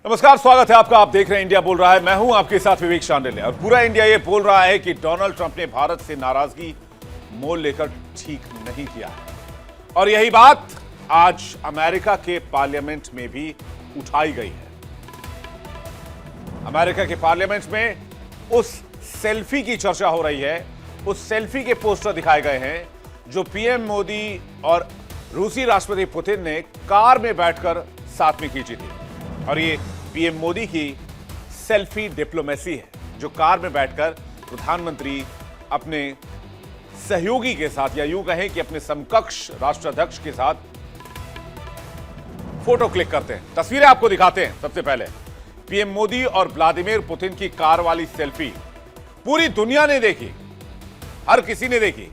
नमस्कार, स्वागत है आपका। आप देख रहे हैं इंडिया बोल रहा है। मैं हूं आपके साथ विवेक शांडिल्य और पूरा इंडिया ये बोल रहा है कि डोनाल्ड ट्रंप ने भारत से नाराजगी मोल लेकर ठीक नहीं किया है। और यही बात आज अमेरिका के पार्लियामेंट में भी उठाई गई है। अमेरिका के पार्लियामेंट में उस सेल्फी की चर्चा हो रही है। उस सेल्फी के पोस्टर दिखाए गए हैं जो पीएम मोदी और रूसी राष्ट्रपति पुतिन ने कार में बैठकर साथ में खींची थी। और ये पीएम मोदी की सेल्फी डिप्लोमेसी है, जो कार में बैठकर प्रधानमंत्री अपने सहयोगी के साथ, या यूं कहें कि अपने समकक्ष राष्ट्राध्यक्ष के साथ फोटो क्लिक करते हैं। तस्वीरें आपको दिखाते हैं। सबसे पहले पीएम मोदी और व्लादिमीर पुतिन की कार वाली सेल्फी पूरी दुनिया ने देखी, हर किसी ने देखी,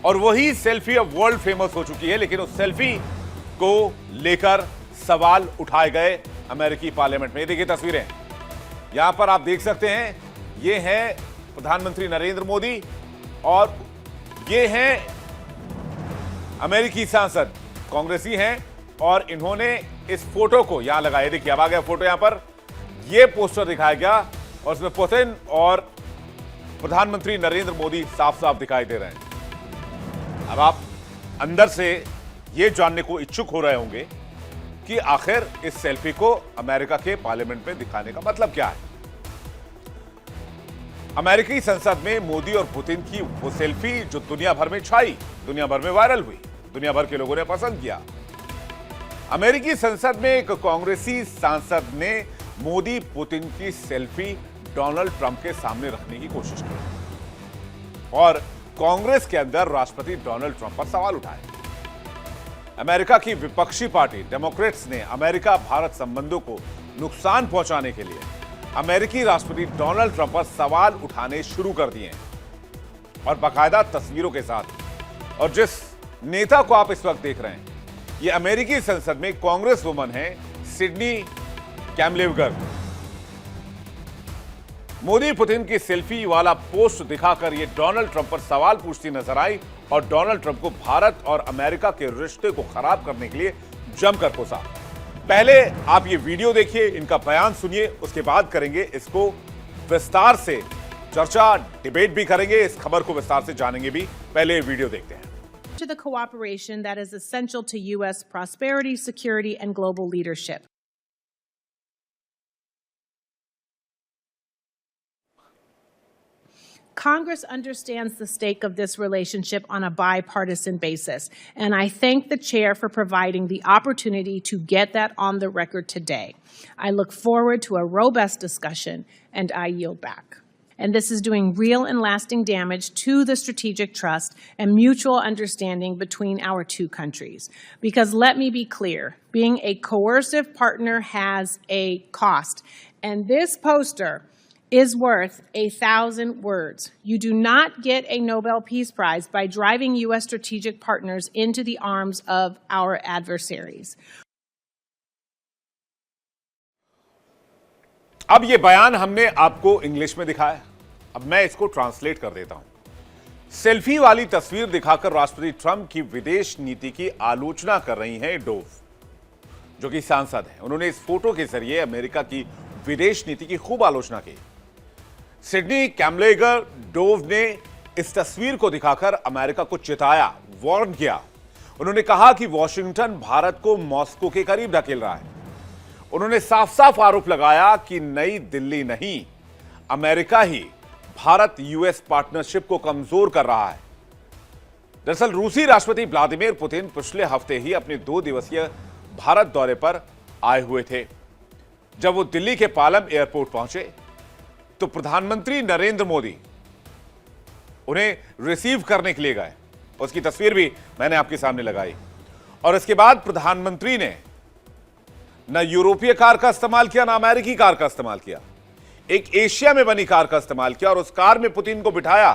और वही सेल्फी अब वर्ल्ड फेमस हो चुकी है। लेकिन उस सेल्फी को लेकर सवाल उठाए गए अमेरिकी पार्लियामेंट में। ये देखिए तस्वीरें, यहां पर आप देख सकते हैं। ये हैं प्रधानमंत्री नरेंद्र मोदी और ये हैं अमेरिकी सांसद, कांग्रेसी हैं, और इन्होंने इस फोटो को यहां लगाया। देखिए अब आ गया फोटो, यहां पर ये पोस्टर दिखाया गया और इसमें पुतिन और प्रधानमंत्री नरेंद्र मोदी साफ साफ दिखाई दे रहे हैं। अब आप अंदर से ये जानने को इच्छुक हो रहे होंगे कि आखिर इस सेल्फी को अमेरिका के पार्लियामेंट में दिखाने का मतलब क्या है। अमेरिकी संसद में मोदी और पुतिन की वो सेल्फी जो दुनिया भर में छाई, दुनिया भर में वायरल हुई, दुनिया भर के लोगों ने पसंद किया। अमेरिकी संसद में एक कांग्रेसी सांसद ने मोदी पुतिन की सेल्फी डोनाल्ड ट्रंप के सामने रखने की कोशिश की और कांग्रेस के अंदर राष्ट्रपति डोनाल्ड ट्रंप पर सवाल उठाए। अमेरिका की विपक्षी पार्टी डेमोक्रेट्स ने अमेरिका भारत संबंधों को नुकसान पहुंचाने के लिए अमेरिकी राष्ट्रपति डोनाल्ड ट्रंप पर सवाल उठाने शुरू कर दिए हैं और बाकायदा तस्वीरों के साथ। और जिस नेता को आप इस वक्त देख रहे हैं, ये अमेरिकी संसद में कांग्रेस वुमन है, सिडनी कैमलेवगर। मोदी पुतिन की सेल्फी वाला पोस्ट दिखाकर ये डोनाल्ड ट्रंप पर सवाल पूछती नजर आई और डोनाल्ड ट्रंप को भारत और अमेरिका के रिश्ते को खराब करने के लिए जमकर कोसा। पहले आप ये वीडियो देखिए, इनका बयान सुनिए, उसके बाद करेंगे इसको विस्तार से चर्चा, डिबेट भी करेंगे, इस खबर को विस्तार से जानेंगे भी। पहले ये वीडियो देखते हैं। To the cooperation that is essential to U.S. prosperity, security, and global leadership. Congress understands the stake of this relationship on a bipartisan basis, and I thank the chair for providing the opportunity to get that on the record today. I look forward to a robust discussion, and I yield back. And this is doing real and lasting damage to the strategic trust and mutual understanding between our two countries. Because let me be clear, being a coercive partner has a cost, and this poster is worth 1,000 words. You do not get a Nobel Peace Prize by driving U.S. strategic partners into the arms of our adversaries. अब ये बयान हमने आपको English में दिखाया, अब मैं इसको ट्रांसलेट कर देता हूं। सेल्फी वाली तस्वीर दिखाकर राष्ट्रपति ट्रंप की विदेश नीति की आलोचना कर रही हैं डोव, जो कि सांसद हैं। उन्होंने इस फोटो के जरिए अमेरिका की विदेश नीति की खूब आलोचना की। सिडनी कैमलेगर डोव ने इस तस्वीर को दिखाकर अमेरिका को चिताया, वार्न किया। उन्होंने कहा कि वॉशिंगटन भारत को मॉस्को के करीब धकेल रहा है। उन्होंने साफ साफ आरोप लगाया कि नई दिल्ली नहीं, अमेरिका ही भारत यूएस पार्टनरशिप को कमजोर कर रहा है। दरअसल रूसी राष्ट्रपति व्लादिमीर पुतिन पिछले हफ्ते ही अपने 2 दिवसीय भारत दौरे पर आए हुए थे। जब वो दिल्ली के पालम एयरपोर्ट पहुंचे तो प्रधानमंत्री नरेंद्र मोदी उन्हें रिसीव करने के लिए गए। उसकी तस्वीर भी मैंने आपके सामने लगाई। और इसके बाद प्रधानमंत्री ने न यूरोपीय कार का इस्तेमाल किया, ना अमेरिकी कार का इस्तेमाल किया, एक एशिया में बनी कार का इस्तेमाल किया और उस कार में पुतिन को बिठाया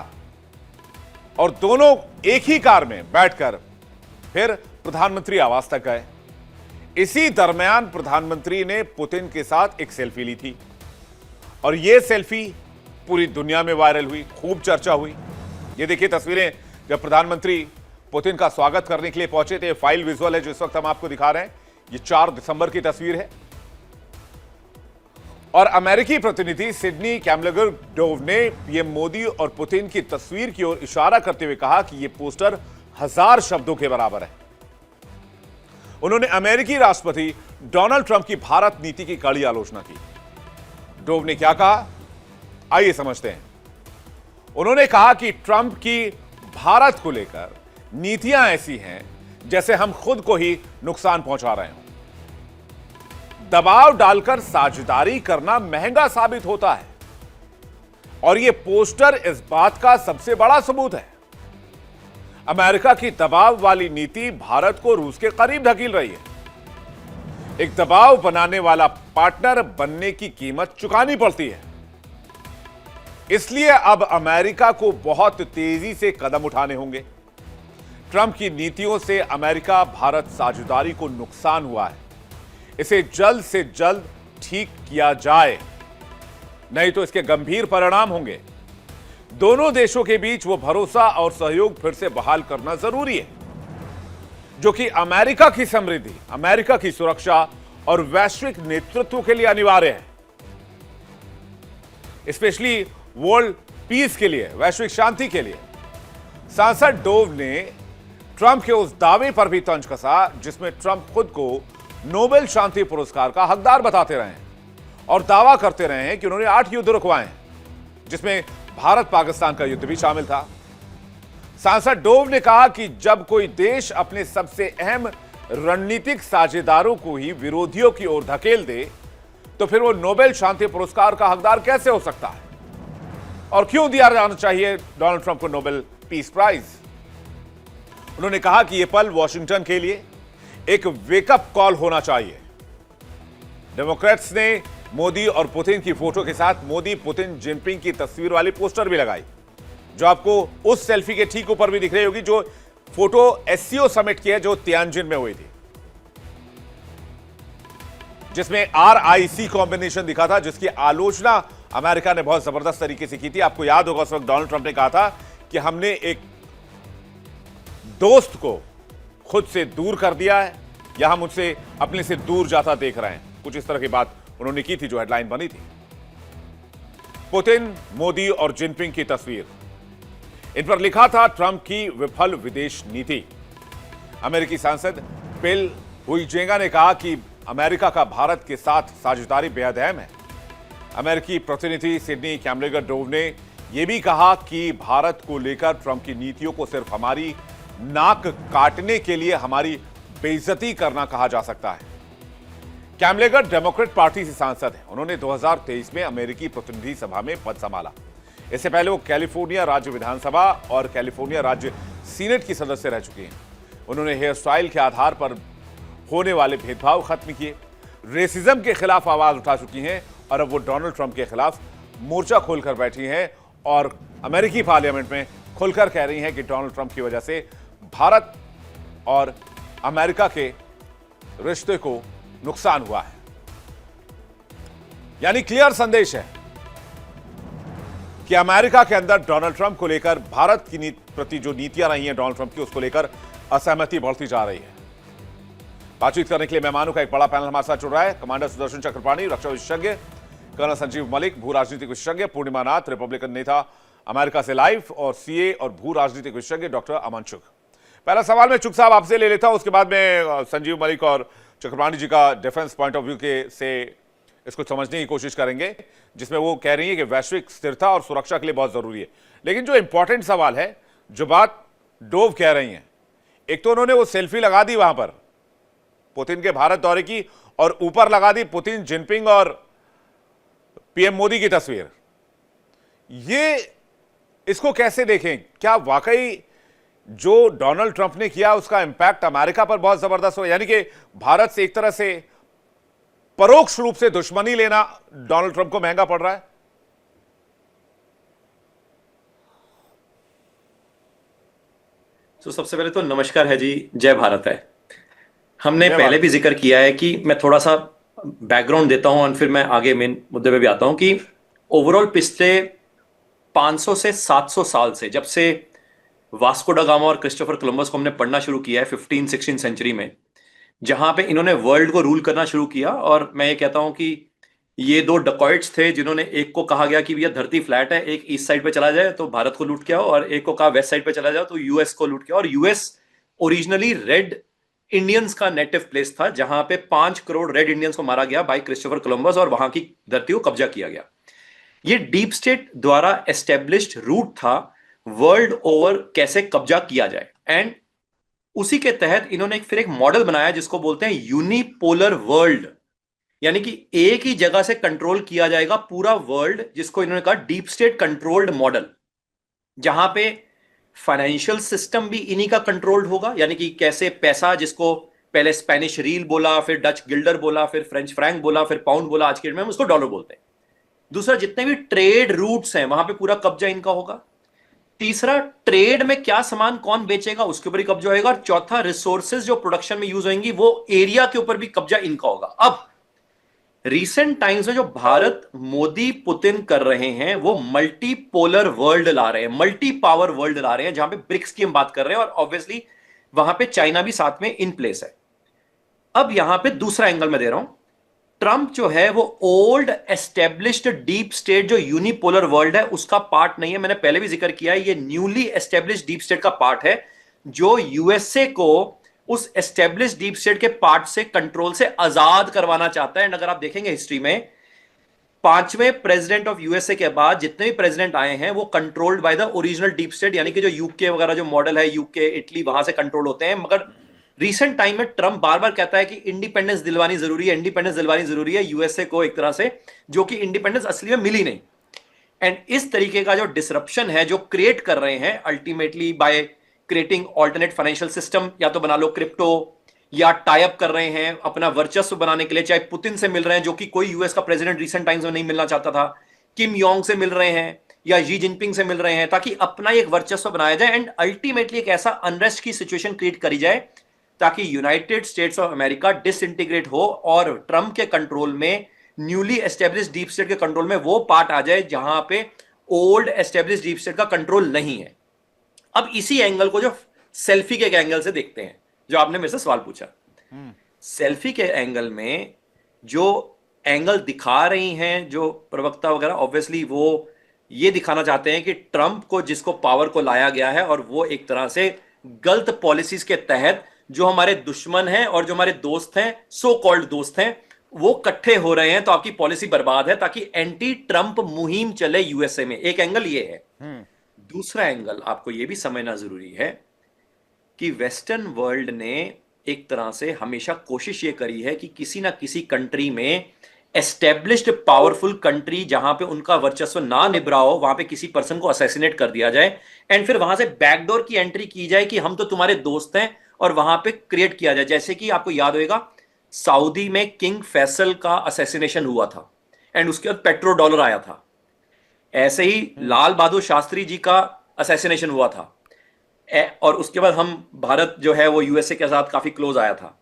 और दोनों एक ही कार में बैठकर फिर प्रधानमंत्री आवास तक गए। इसी दरमियान प्रधानमंत्री ने पुतिन के साथ एक सेल्फी ली थी और यह सेल्फी पूरी दुनिया में वायरल हुई, खूब चर्चा हुई। ये देखिए तस्वीरें जब प्रधानमंत्री पुतिन का स्वागत करने के लिए पहुंचे थे। फाइल विजुअल है जो इस वक्त हम आपको दिखा रहे हैं। ये 4 दिसंबर की तस्वीर है और अमेरिकी प्रतिनिधि सिडनी कैमलगर-डोव ने पीएम मोदी और पुतिन की तस्वीर की ओर इशारा करते हुए कहा कि यह पोस्टर 1000 शब्दों के बराबर है। उन्होंने अमेरिकी राष्ट्रपति डोनाल्ड ट्रंप की भारत नीति की कड़ी आलोचना की। डोव ने क्या कहा, आइए समझते हैं। उन्होंने कहा कि ट्रंप की भारत को लेकर नीतियां ऐसी हैं जैसे हम खुद को ही नुकसान पहुंचा रहे हों। दबाव डालकर साझेदारी करना महंगा साबित होता है और यह पोस्टर इस बात का सबसे बड़ा सबूत है। अमेरिका की दबाव वाली नीति भारत को रूस के करीब धकेल रही है। एक दबाव बनाने वाला पार्टनर बनने की कीमत चुकानी पड़ती है। इसलिए अब अमेरिका को बहुत तेजी से कदम उठाने होंगे। ट्रंप की नीतियों से अमेरिका भारत साझेदारी को नुकसान हुआ है। इसे जल्द से जल्द ठीक किया जाए, नहीं तो इसके गंभीर परिणाम होंगे। दोनों देशों के बीच वो भरोसा और सहयोग फिर से बहाल करना जरूरी है, जो कि अमेरिका की समृद्धि, अमेरिका की सुरक्षा और वैश्विक नेतृत्व के लिए अनिवार्य है, स्पेशली वर्ल्ड पीस के लिए, वैश्विक शांति के लिए। सांसद डोव ने ट्रंप के उस दावे पर भी तंज कसा जिसमें ट्रंप खुद को नोबेल शांति पुरस्कार का हकदार बताते रहे हैं और दावा करते रहे हैं कि उन्होंने 8 युद्ध रुकवाए हैं, जिसमें भारत पाकिस्तान का युद्ध भी शामिल था। सांसद डोव ने कहा कि जब कोई देश अपने सबसे अहम रणनीतिक साझेदारों को ही विरोधियों की ओर धकेल दे, तो फिर वो नोबेल शांति पुरस्कार का हकदार कैसे हो सकता है और क्यों दिया जाना चाहिए डोनाल्ड ट्रंप को नोबेल पीस प्राइज। उन्होंने कहा कि यह पल वॉशिंगटन के लिए एक वेकअप कॉल होना चाहिए। डेमोक्रेट्स ने मोदी और पुतिन की फोटो के साथ मोदी पुतिन जिनपिंग की तस्वीर वाली पोस्टर भी लगाई, जो आपको उस सेल्फी के ठीक ऊपर भी दिख रही होगी, जो फोटो एससीओ समिट की है जो तियानजिन में हुई थी, जिसमें RIC कॉम्बिनेशन दिखा था, जिसकी आलोचना अमेरिका ने बहुत जबरदस्त तरीके से की थी। आपको याद होगा उस वक्त डोनाल्ड ट्रंप ने कहा था कि हमने एक दोस्त को खुद से दूर कर दिया है या हम उससे अपने से दूर जाता देख रहे हैं, कुछ इस तरह की बात उन्होंने की थी, जो हेडलाइन बनी थी। पुतिन, मोदी और जिनपिंग की तस्वीर, इन पर लिखा था ट्रंप की विफल विदेश नीति। अमेरिकी सांसद बिल हुइजेंगा ने कहा कि अमेरिका का भारत के साथ साझेदारी बेहद अहम है। अमेरिकी प्रतिनिधि सिडनी कैमलगर-डोव ने यह भी कहा कि भारत को लेकर ट्रंप की नीतियों को सिर्फ हमारी नाक काटने के लिए हमारी बेइज्जती करना कहा जा सकता है। कैमलगर डेमोक्रेट पार्टी से सांसद हैं। उन्होंने 2023 में अमेरिकी प्रतिनिधि सभा में पद संभाला। इससे पहले वो कैलिफोर्निया राज्य विधानसभा और कैलिफोर्निया राज्य सीनेट की सदस्य रह चुकी हैं। उन्होंने हेयर स्टाइल के आधार पर होने वाले भेदभाव खत्म किए, रेसिज्म के खिलाफ आवाज उठा चुकी हैं और अब वो डोनाल्ड ट्रंप के खिलाफ मोर्चा खोलकर बैठी हैं और अमेरिकी पार्लियामेंट में खुलकर कह रही हैं कि डोनाल्ड ट्रंप की वजह से भारत और अमेरिका के रिश्ते को नुकसान हुआ है। यानी क्लियर संदेश है कि अमेरिका के अंदर डोनाल्ड ट्रंप को लेकर भारत की प्रति जो नीतियां रही हैं डोनाल्ड ट्रंप की, उसको लेकर असहमति बढ़ती जा रही है। बातचीत करने के लिए मेहमानों का एक बड़ा पैनल हमारे साथ जुड़ रहा है। कमांडर सुदर्शन चक्रपाणी, रक्षा विशेषज्ञ, कर्नल संजीव मलिक, भू राजनीतिक विशेषज्ञ, पूर्णिमा नाथ, रिपब्लिकन नेता अमेरिका से लाइव, और सीए और भू राजनीतिक विशेषज्ञ डॉक्टर अमन चुग। पहला सवाल मैं चुग साहब आपसे ले लेता हूं, उसके बाद में संजीव मलिक और चक्रपाणी जी का डिफेंस पॉइंट ऑफ व्यू के से इसको समझने की कोशिश करेंगे, जिसमें वो कह रही है कि वैश्विक स्थिरता और सुरक्षा के लिए बहुत जरूरी है। लेकिन जो इंपॉर्टेंट सवाल है, जो बात डोव कह रही हैं, एक तो उन्होंने वो सेल्फी लगा दी वहां पर पुतिन के भारत दौरे की, और ऊपर लगा दी पुतिन, जिनपिंग और पीएम मोदी की तस्वीर। ये इसको कैसे देखें? क्या वाकई जो डोनाल्ड ट्रंप ने किया उसका इंपैक्ट अमेरिका पर बहुत जबरदस्त हो, यानी कि भारत से एक तरह से परोक्ष रूप से दुश्मनी लेना डोनाल्ड ट्रंप को महंगा पड़ रहा है? तो सबसे पहले तो नमस्कार है जी, जय भारत है। हमने पहले भी जिक्र किया है कि मैं थोड़ा सा बैकग्राउंड देता हूं और फिर मैं आगे मेन मुद्दे पे भी आता हूं कि ओवरऑल पिछले 500 से 700 साल से, जब से वास्को डा गामा और क्रिस्टोफर कोलंबस को हमने पढ़ना शुरू किया है 15-16 सेंचुरी में, जहां पे इन्होंने वर्ल्ड को रूल करना शुरू किया, और मैं ये कहता हूं कि ये दो डकॉइट्स थे जिन्होंने एक को कहा गया कि भैया धरती फ्लैट है, एक ईस्ट साइड पे चला जाए तो भारत को लूट के आओ, और एक को कहा वेस्ट साइड पे चला जाओ तो यूएस को लूट के आओ। और यूएस ओरिजिनली रेड इंडियंस का नेटिव प्लेस था, जहां पे 5 करोड़ रेड इंडियंस को मारा गया बाय क्रिस्टोफर कोलंबस, और वहां की धरती को कब्जा किया गया। ये डीप स्टेट द्वारा एस्टेब्लिश्ड रूट था वर्ल्ड ओवर कैसे कब्जा किया जाए, एंड उसी के तहत इन्होंने फिर एक मॉडल बनाया जिसको बोलते हैं यूनिपोलर वर्ल्ड, यानी कि एक ही जगह से कंट्रोल किया जाएगा पूरा वर्ल्ड, जिसको इन्होंने कहा डीप स्टेट कंट्रोल्ड मॉडल, जहां पे फाइनेंशियल सिस्टम भी इन्हीं का कंट्रोल्ड होगा, यानी कि कैसे पैसा, जिसको पहले स्पेनिश रील बोला, फिर डच गिल्डर बोला, फिर फ्रेंच फ्रैंक बोला, फिर पाउंड बोला, आज के डेट में हम उसको डॉलर बोलते हैं। दूसरा, जितने भी ट्रेड रूट्स हैं वहां पे पूरा कब्जा इनका होगा। तीसरा, ट्रेड में क्या सामान कौन बेचेगा उसके ऊपर ही कब्जा होगा। और चौथा, रिसोर्सेज जो प्रोडक्शन में यूज होंगी वो एरिया के ऊपर भी कब्जा इनका होगा। अब रिसेंट टाइम्स में जो भारत मोदी पुतिन कर रहे हैं वो मल्टीपोलर वर्ल्ड ला रहे हैं, मल्टी पावर वर्ल्ड ला रहे हैं, जहां पे ब्रिक्स की हम बात कर रहे हैं, और ऑब्वियसली वहां पे चाइना भी साथ में इन प्लेस है। अब यहां पे दूसरा एंगल मैं दे रहा हूं, ट्रंप जो है वो ओल्ड एस्टेब्लिश्ड डीप स्टेट जो यूनिपोलर वर्ल्ड है उसका पार्ट नहीं है। मैंने पहले भी जिक्र किया है, ये न्यूली एस्टेब्लिश्ड डीप स्टेट का पार्ट है, जो यूएसए को उस एस्टेब्लिश्ड डीप स्टेट के पार्ट से, कंट्रोल से आजाद करवाना चाहता है। एंड अगर आप देखेंगे हिस्ट्री में, 5वें प्रेसिडेंट ऑफ यूएसए के बाद जितने भी प्रेसिडेंट आए हैं वो controlled by the original deep state, यानी कि जो यूके वगैरह जो मॉडल है, यूके इटली, वहां से कंट्रोल होते हैं। मगर रिसेंट टाइम में ट्रंप बार बार कहता है कि इंडिपेंडेंस दिलवानी जरूरी है, इंडिपेंडेंस दिलवानी जरूरी है यूएसए को एक तरह से, जो कि इंडिपेंडेंस असली में मिली नहीं। एंड इस तरीके का जो डिसरप्शन है जो क्रिएट कर रहे हैं ultimately by creating alternate financial system, या तो बना लो क्रिप्टो, या टाई अप कर रहे हैं अपना वर्चस्व बनाने के लिए, चाहे पुतिन से मिल रहे हैं जो कि कोई यूएस का प्रेसिडेंट रिसेंट टाइम्स में नहीं मिलना चाहता था, किम योंग से मिल रहे हैं या शी जिनपिंग से मिल रहे हैं, ताकि अपना एक वर्चस्व बनाया जाए एंड अल्टीमेटली एक ऐसा अनरेस्ट की सिचुएशन क्रिएट करी जाए ताकि United states of America disintegrate हो और ट्रंप के कंट्रोल में, न्यूली एस्टेब्लिश्ड डीप स्टेट के कंट्रोल में वो पार्ट आ जाए जहां पे ओल्ड एस्टेब्लिश्ड डीप स्टेट का कंट्रोल नहीं है। अब इसी एंगल को जो सेल्फी के एंगल से देखते हैं, जो आपने मेरे से सवाल पूछा, सेल्फी के एंगल में जो एंगल दिखा रही हैं जो प्रवक्ता वगैरह, ऑब्वियसली वो ये दिखाना चाहते हैं कि ट्रंप को, जिसको पावर को लाया गया है, और वो एक तरह से गलत पॉलिसीज के तहत जो हमारे दुश्मन हैं और जो हमारे दोस्त हैं, सो कॉल्ड दोस्त हैं, वो इकट्ठे हो रहे हैं, तो आपकी पॉलिसी बर्बाद है, ताकि एंटी ट्रंप मुहिम चले यूएसए में। एक एंगल ये है। दूसरा एंगल आपको ये भी समझना जरूरी है कि वेस्टर्न वर्ल्ड ने एक तरह से हमेशा कोशिश ये करी है कि किसी ना किसी कंट्री में, एस्टेब्लिश्ड पावरफुल कंट्री जहां पे उनका वर्चस्व ना निभरा हो, वहां पे किसी पर्सन को असैसिनेट कर दिया जाए एंड फिर वहां से बैकडोर की एंट्री की जाए कि हम तो तुम्हारे दोस्त हैं, और वहां पे क्रिएट किया जाए। जैसे कि आपको याद होगा सऊदी में किंग फैसल का असैसिनेशन हुआ था एंड उसके बाद पेट्रो डॉलर आया था। ऐसे ही लाल बहादुर शास्त्री जी का असैसिनेशन हुआ था, और उसके बाद हम, भारत जो है वो यूएसए के साथ काफी क्लोज आया था।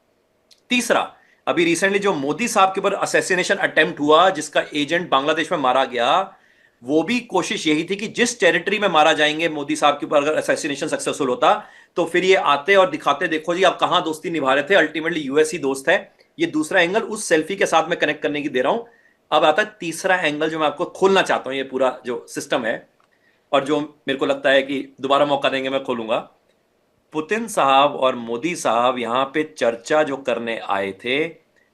तीसरा, अभी रिसेंटली जो मोदी साहब के ऊपर असैसिनेशन अटेम्प्ट हुआ, जिसका एजेंट बांग्लादेश में मारा गया, वो भी कोशिश यही थी कि जिस टेरिटरी में मारा जाएंगे मोदी साहब के ऊपर, अगर असैसिनेशन सक्सेसफुल होता तो फिर ये आते और दिखाते, देखो जी आप कहां दोस्ती निभा रहे थे, अल्टीमेटली यूएस ही दोस्त है। ये दूसरा एंगल उस सेल्फी के साथ में कनेक्ट करने की दे रहा हूं। अब आता है तीसरा एंगल जो मैं आपको खोलना चाहता हूं, ये पूरा जो सिस्टम है, और जो मेरे को लगता है कि दोबारा मौका देंगे मैं खोलूंगा। पुतिन साहब और मोदी साहब यहां पे चर्चा जो करने आए थे,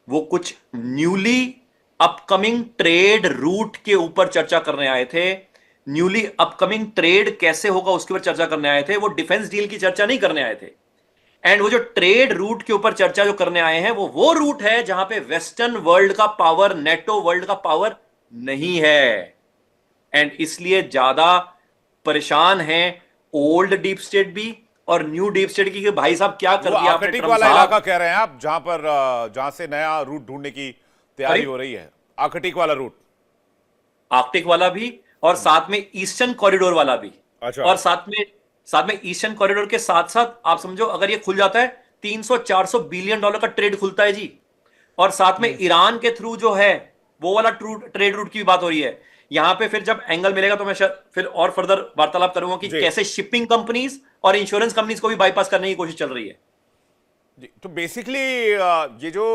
वो कुछ न्यूली अपकमिंग ट्रेड रूट के ऊपर चर्चा करने आए थे। न्यूली अपकमिंग ट्रेड कैसे होगा उसके ऊपर चर्चा करने आए थे, वो डिफेंस डील की चर्चा नहीं करने आए थे। एंड वो जो ट्रेड रूट के ऊपर चर्चा जो करने आए हैं, वो रूट है जहां पे वेस्टर्न वर्ल्ड का पावर, नेटो वर्ल्ड का पावर नहीं है, एंड इसलिए ज्यादा परेशान है ओल्ड डीप स्टेट भी और न्यू डीप स्टेट की, कि भाई साहब क्या कर दिया आपने, आर्कटिक ट्रंप वाला साहब। इलाका कह रहे हैं आप, जहां से नया रूट ढूंढने की तैयारी हो रही है, आर्कटिक वाला रूट, आर्कटिक वाला भी, और साथ में ईस्टर्न कॉरिडोर वाला भी। अच्छा। और साथ में ईस्टर्न कॉरिडोर के साथ साथ आप समझो, अगर ये खुल जाता है 300-400 बिलियन डॉलर का ट्रेड खुलता है जी। और साथ में ईरान के थ्रू जो है वो वाला ट्रेड रूट की बात हो रही है। यहां पे फिर जब एंगल मिलेगा तो मैं फिर और फर्दर वार्तालाप करूंगा कि कैसे शिपिंग कंपनीज और इंश्योरेंस कंपनीज को भी बाईपास करने की कोशिश चल रही है। तो बेसिकली ये जो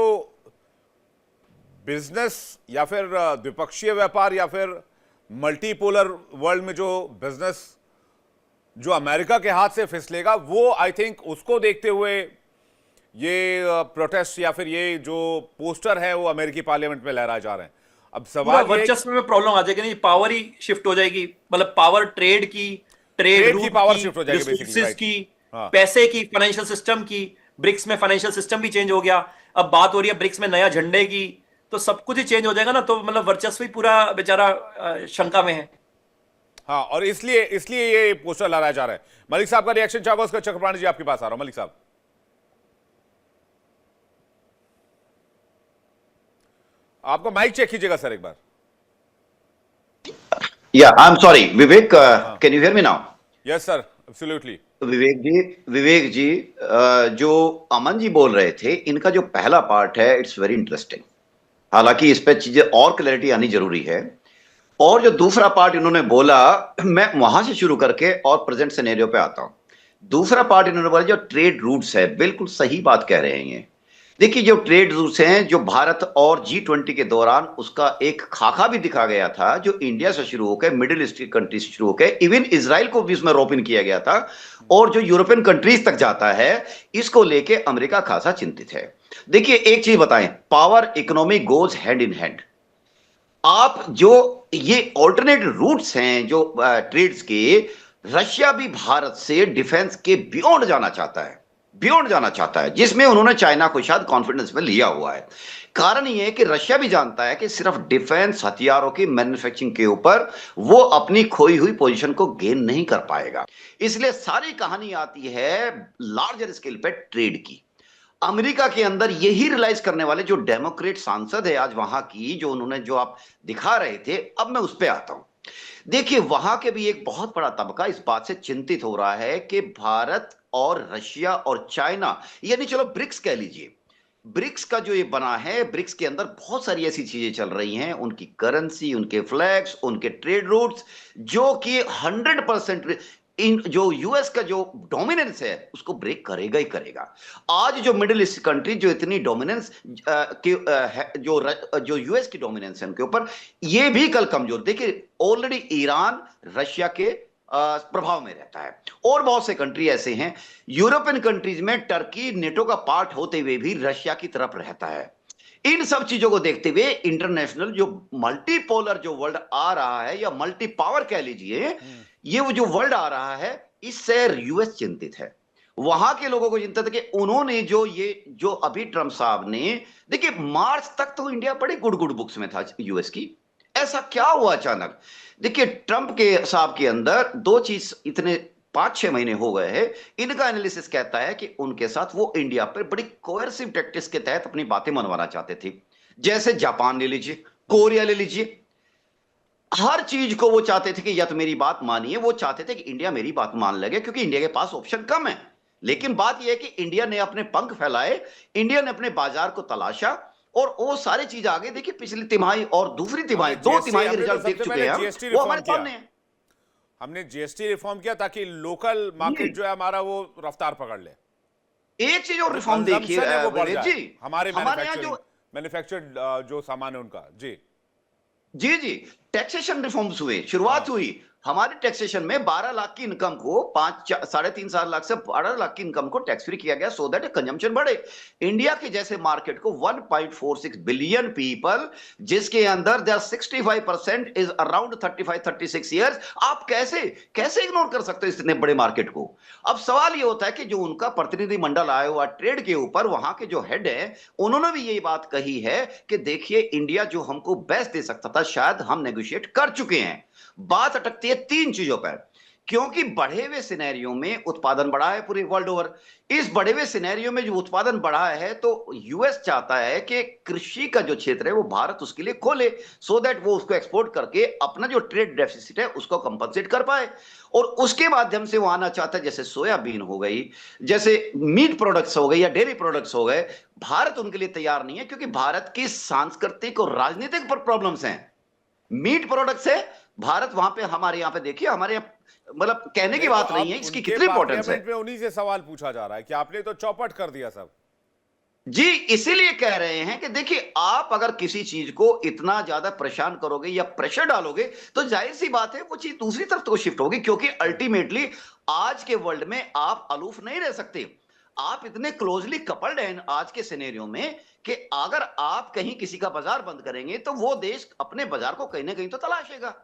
बिजनेस या फिर द्विपक्षीय व्यापार या फिर मल्टीपोलर वर्ल्ड में जो बिजनेस जो अमेरिका के हाथ से फिसलेगा, वो आई थिंक उसको देखते हुए ये प्रोटेस्ट या फिर ये जो पोस्टर है वो अमेरिकी पार्लियामेंट में लहराए जा रहे हैं। अब सवाल वर्चस्व में प्रॉब्लम आ जाएगी, नहीं पावर ही शिफ्ट हो जाएगी, मतलब पावर ट्रेड की पावर शिफ्ट हो जाएगी रिसोर्सेज की, पैसे की, फाइनेंशियल सिस्टम की। ब्रिक्स में फाइनेंशियल सिस्टम भी चेंज हो गया, अब बात हो रही है ब्रिक्स में नया झंडे की, तो सब कुछ ही चेंज हो जाएगा ना, तो मतलब वर्चस्व ही पूरा बेचारा शंका में है। हाँ, और इसलिए ये पोस्टर लहराया जा रहा है। मलिक साहब का रिएक्शन चाहोगे उसका? चक्रपाणी जी आपके पास आ रहा हूं। मलिक साहब, आपको माइक चेक कीजिएगा सर एक बार। Yeah, I'm sorry, Vivek. Can you hear me now? Yes sir, absolutely. Vivek ji, जो अमन जी बोल रहे थे, इनका जो पहला पार्ट है, इट्स वेरी इंटरेस्टिंग। हालांकि इस पे चीजें और क्लैरिटी आनी जरूरी है। और जो दूसरा पार्ट इन्होंने बोला, मैं वहां से शुरू करके और प्रेजेंट सिनेरियो पे आता हूं। दूसरा पार्ट इन्होंने बोला जो ट्रेड रूट्स है, बिल्कुल सही बात कह रहे हैं ये। देखिए, जो ट्रेड रूट्स हैं, जो भारत और G20 के दौरान उसका एक खाका भी दिखा गया था, जो इंडिया से शुरू होकर मिडिल ईस्ट की कंट्री से शुरू होकर इवन इजराइल को भी उसमें रोप इन किया गया था, और जो यूरोपियन कंट्रीज तक जाता है, इसको लेके अमेरिका खासा चिंतित है। देखिए, एक चीज बताएं, power economy goes hand in hand. आप जो ये ऑल्टरनेट रूट्स हैं जो ट्रेड्स के, रशिया भी भारत से डिफेंस के बियॉन्ड जाना चाहता है, जिसमें उन्होंने चाइना को शायद कॉन्फिडेंस में लिया हुआ है। कारण यह है कि रशिया भी जानता है कि सिर्फ डिफेंस हथियारों की मैन्युफैक्चरिंग के ऊपर वो अपनी खोई हुई पोजीशन को गेन नहीं कर पाएगा। इसलिए सारी कहानी आती है लार्जर स्केल पे ट्रेड की। अमेरिका के अंदर यही रियलाइज करने वाले जो डेमोक्रेट सांसद है आज वहां की, जो उन्होंने जो आप दिखा रहे थे, अब मैं उस पर आता हूं। देखिए, वहां के भी एक बहुत बड़ा तबका इस बात से चिंतित हो रहा है कि भारत और रशिया और चाइना, यानी चलो ब्रिक्स कह लीजिए, ब्रिक्स का जो ये बना है, ब्रिक्स के अंदर बहुत सारी ऐसी चीजें चल रही हैं, उनकी करेंसी, उनके फ्लैग्स, उनके ट्रेड रूट्स, जो कि 100% इन जो यूएस का जो डोमिनेंस है उसको ब्रेक करेगा ही करेगा। आज जो मिडिल ईस्ट कंट्री जो इतनी डोमिनेंस जो यूएस की डोमिनेंस है उनके ऊपर, ये भी कल कमजोर। देखिए, ऑलरेडी ईरान रशिया के प्रभाव में रहता है, और बहुत से कंट्री ऐसे हैं। यूरोपियन कंट्रीज में टर्की नेटो का पार्ट होते हुए भी रशिया की तरफ रहता है। इन सब चीजों को देखते हुए इंटरनेशनल जो मल्टीपोलर जो वर्ल्ड आ रहा है, या मल्टी पावर कह लीजिए, ये वो जो वर्ल्ड आ रहा है, इससे यूएस चिंतित है। वहां के लोगों को चिंतित है कि उन्होंने जो अभी ट्रंप साहब ने, देखिए मार्च तक तो इंडिया बड़े गुड बुक्स में था यूएस की, ऐसा क्या हुआ अचानक? देखिए, ट्रंप के साहब के अंदर दो चीज, इतने 5-6 महीने हो गए हैं, इनका एनालिसिस कहता है कि उनके साथ वो इंडिया पर बड़ी कोएर्सिव टैक्टिक्स के तहत अपनी बातें मनवाना चाहते थे। जैसे जापान ले लीजिए, कोरिया ले लीजिए, हर चीज को वो चाहते थे कि या तो मेरी बात मानिए, वो चाहते थे कि इंडिया मेरी बात मान लगे, क्योंकि इंडिया के पास ऑप्शन कम है। लेकिन बात यह है कि इंडिया ने अपने पंख फैलाए, इंडिया ने अपने बाजार को तलाशा, और वो सारी चीज आगे। देखिए, पिछली तिमाही और दूसरी तिमाही, 2 तिमाही के रिजल्ट देख चुके हैं, वो हमारे सामने है। हमने जीएसटी रिफॉर्म किया ताकि लोकल मार्केट जो है हमारा वो रफ्तार पकड़ ले। एक चीज और रिफॉर्म देखिए जी, हमारे यहाँ जो मैन्युफैक्चर्ड जो सामान है उनका, जी टैक्सेशन रिफॉर्म्स हुए, शुरुआत हुई। हमारे टैक्सेशन में 12 लाख की इनकम को 3.5-4 लाख से 12 लाख की इनकम को टैक्स फ्री किया गया, सो दैट कंजम्पशन बढ़े। इंडिया के जैसे मार्केट को 1.46 बिलियन पीपल, जिसके अंदर 65% इज अराउंड 35-36 ईयर्स, आप कैसे इग्नोर कर सकते हो इतने बड़े मार्केट को? अब सवाल ये होता है कि जो उनका प्रतिनिधि मंडल आया हुआ ट्रेड के ऊपर, वहां के जो हेड है, उन्होंने भी यही बात कही है कि देखिए, इंडिया जो हमको बेस्ट दे सकता था, शायद हम नेगोशिएट कर चुके हैं। बात अटकती है 3 चीजों पर, क्योंकि बढ़े हुए सिनेरियो में उत्पादन बढ़ा है पूरे वर्ल्ड ओवर। इस बढ़े हुए सिनेरियो में जो उत्पादन बढ़ा है, तो यूएस चाहता है कि कृषि का जो क्षेत्र है वो भारत उसके लिए खोले, सो दैट वो उसको एक्सपोर्ट करके अपना जो ट्रेड डेफिसिट है उसको कंपनसेट कर पाए, और उसके माध्यम से वो आना चाहता है। जैसे सोयाबीन हो गई, जैसे मीट प्रोडक्ट्स हो गई, या डेयरी प्रोडक्ट्स हो गए, भारत उनके लिए तैयार नहीं है, क्योंकि भारत की सांस्कृतिक और राजनीतिक पर प्रॉब्लम्स हैं। मीट प्रोडक्ट्स है, भारत वहां पे, हमारे यहाँ पे देखिए, हमारे मतलब कहने की बात नहीं है, इसकी कितनी इंपॉर्टेंस है। उन्हीं से सवाल पूछा जा रहा है कि आपने तो चौपट कर दिया सब। जी, इसीलिए कह रहे हैं कि देखिए, आप अगर किसी चीज को इतना ज्यादा परेशान करोगे या प्रेशर डालोगे, तो जाहिर सी बात है वो चीज दूसरी तरफ तो शिफ्ट होगी, क्योंकि अल्टीमेटली आज के वर्ल्ड में आप अलूफ नहीं रह सकते। आप इतने क्लोजली कपल्ड हैं आज के सिनेरियो में कि अगर आप कहीं किसी का बाजार बंद करेंगे तो वो देश अपने बाजार को कहीं ना कहीं तो तलाशेगा।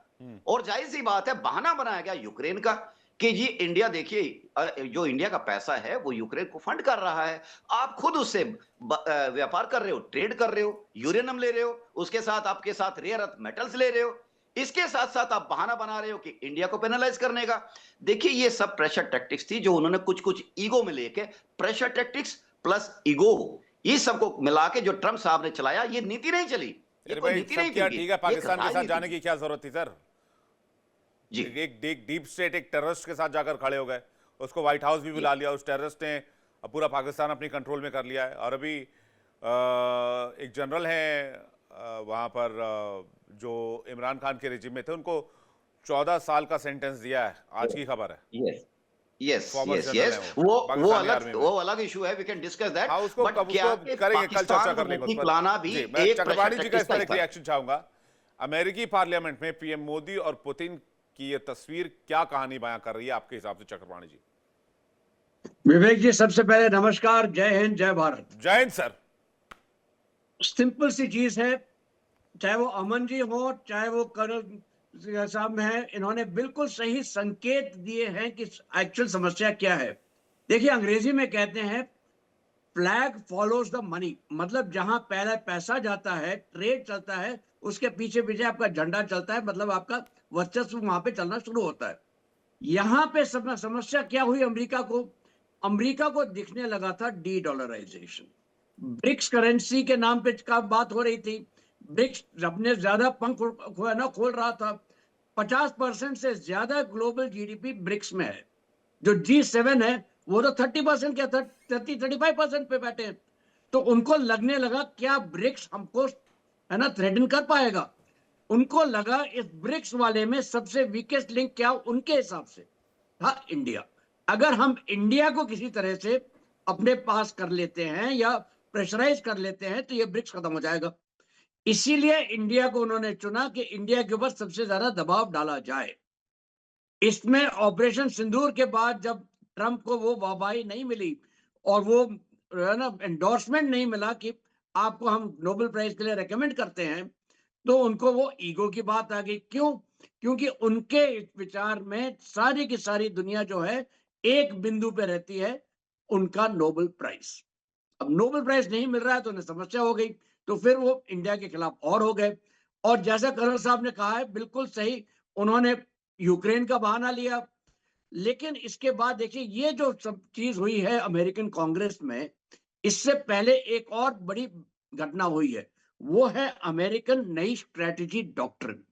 और जाहिर सी बात है, बहाना बनाया गया यूक्रेन का कि जी इंडिया देखिए, जो इंडिया का पैसा है वो यूक्रेन को फंड कर रहा है। आप खुद उससे व्यापार कर रहे हो, ट्रेड कर रहे हो, यूरेनियम ले रहे हो, उसके साथ आपके साथ रेयर अर्थ मेटल्स ले रहे हो। इसके साथ साथ आप बहाना बना रहे हो कि इंडिया को पेनलाइज करने का। देखिए, ये सब प्रेशर टैक्टिक्स थी जो उन्होंने कुछ कुछ ईगो में लेके, प्रेशर टैक्टिक्स प्लस ईगो, ये सबको मिला के जो ट्रंप साहब ने चलाया, ये नीति नहीं चली। ये अरे कोई भाई नीति सब नहीं क्या थी, ठीक है, एक पाकिस्तान के साथ राजनीति जाने थी। की क्या जरूरत थी सर? जी एक डीप स्टेट एक टेररिस्ट के साथ जाकर खड़े हो गए, उसको व्हाइट हाउस भी बुला लिया, उस टेररिस्ट ने अब पूरा पाकिस्तान अपनी कंट्रोल में कर लिया है। और अभी एक जनरल हैं वहाँ पर जो इमरान खान के रिजिम में थे, उनको 14 साल का सेंटेंस दिया है, आज की खबर है। Yes yes farmer yes general yes, है वो पाकिस्तानी आर्मी में। अलग इशू है, वी कैन डिस्कस दैट। हाँ, उसको बट कब क्या उसको कि करेंगे, कल चर्चा पाकिस्तान को करने को नजदीक उस पर। लाना भी जी, मैं एक चक्रपाणी जी का इस पर एक था। रिएक्शन चाहूंगा। अमेरिकी पार्लियामेंट में पीएम मोदी और पुतिन की ये तस्वीर क्या कहानी बयां कर रही है आपके हिसाब से, चक्रपाणी जी? विवेक जी, सबसे पहले नमस्कार, जय हिंद, जय भारत। जय हिंद सर। सिंपल सी चीज है, चाहे वो अमन जी हो, चाहे वो कर्नल साहब में है, इन्होंने बिल्कुल सही संकेत दिए हैं कि एक्चुअल समस्या क्या है। देखिए, अंग्रेजी में कहते हैं फ्लैग फॉलोज द मनी, मतलब जहां पहले पैसा जाता है, ट्रेड चलता है, उसके पीछे पीछे आपका झंडा चलता है, मतलब आपका वर्चस्व वहां पे चलना शुरू होता है। यहां पे समस्या क्या हुई अमेरिका को दिखने लगा था डी डॉलराइजेशन। ब्रिक्स करेंसी के नाम पे का बात हो रही थी। ब्रिक्स अपने ज्यादा पंख खोल रहा था। 50% से ज्यादा ग्लोबल जीडीपी ब्रिक्स में है। जो G7 है वो तो 30% क्या 35% पे बैठे हैं। तो उनको लगने लगा क्या ब्रिक्स हमको है ना थ्रेटन कर पाएगा। उनको लगा इस ब्रिक्स वाले में सबसे वीकेस्ट लिंक क्या, उनके हिसाब से था इंडिया। अगर हम इंडिया को किसी तरह से अपने पास कर लेते हैं या प्रेशराइज कर लेते हैं तो ये ब्रिक्स खत्म हो जाएगा। इसीलिए इंडिया को उन्होंने चुना कि इंडिया के ऊपर सबसे ज्यादा दबाव डाला जाए। इसमें ऑपरेशन सिंदूर के बाद जब ट्रंप को वो वाहवाही नहीं मिली और वो है ना एंडोर्समेंट नहीं मिला कि आपको हम नोबेल प्राइज के लिए रेकमेंड करते हैं, तो उनको वो ईगो की बात आ गई। क्यों? क्योंकि उनके विचार में सारी की सारी दुनिया जो है एक बिंदु पे रहती है, उनका नोबेल प्राइज। अब नोबेल प्राइज नहीं मिल रहा है तो उन्हें समस्या हो गई, तो फिर वो इंडिया के खिलाफ और हो गए। और जैसा कर्नल साहब ने कहा है बिल्कुल सही, उन्होंने यूक्रेन का बहाना लिया। लेकिन इसके बाद देखिए ये जो सब चीज हुई है अमेरिकन कांग्रेस में, इससे पहले एक और बड़ी घटना हुई है, वो है अमेरिकन नई स्ट्रेटेजी डॉक्ट्रिन।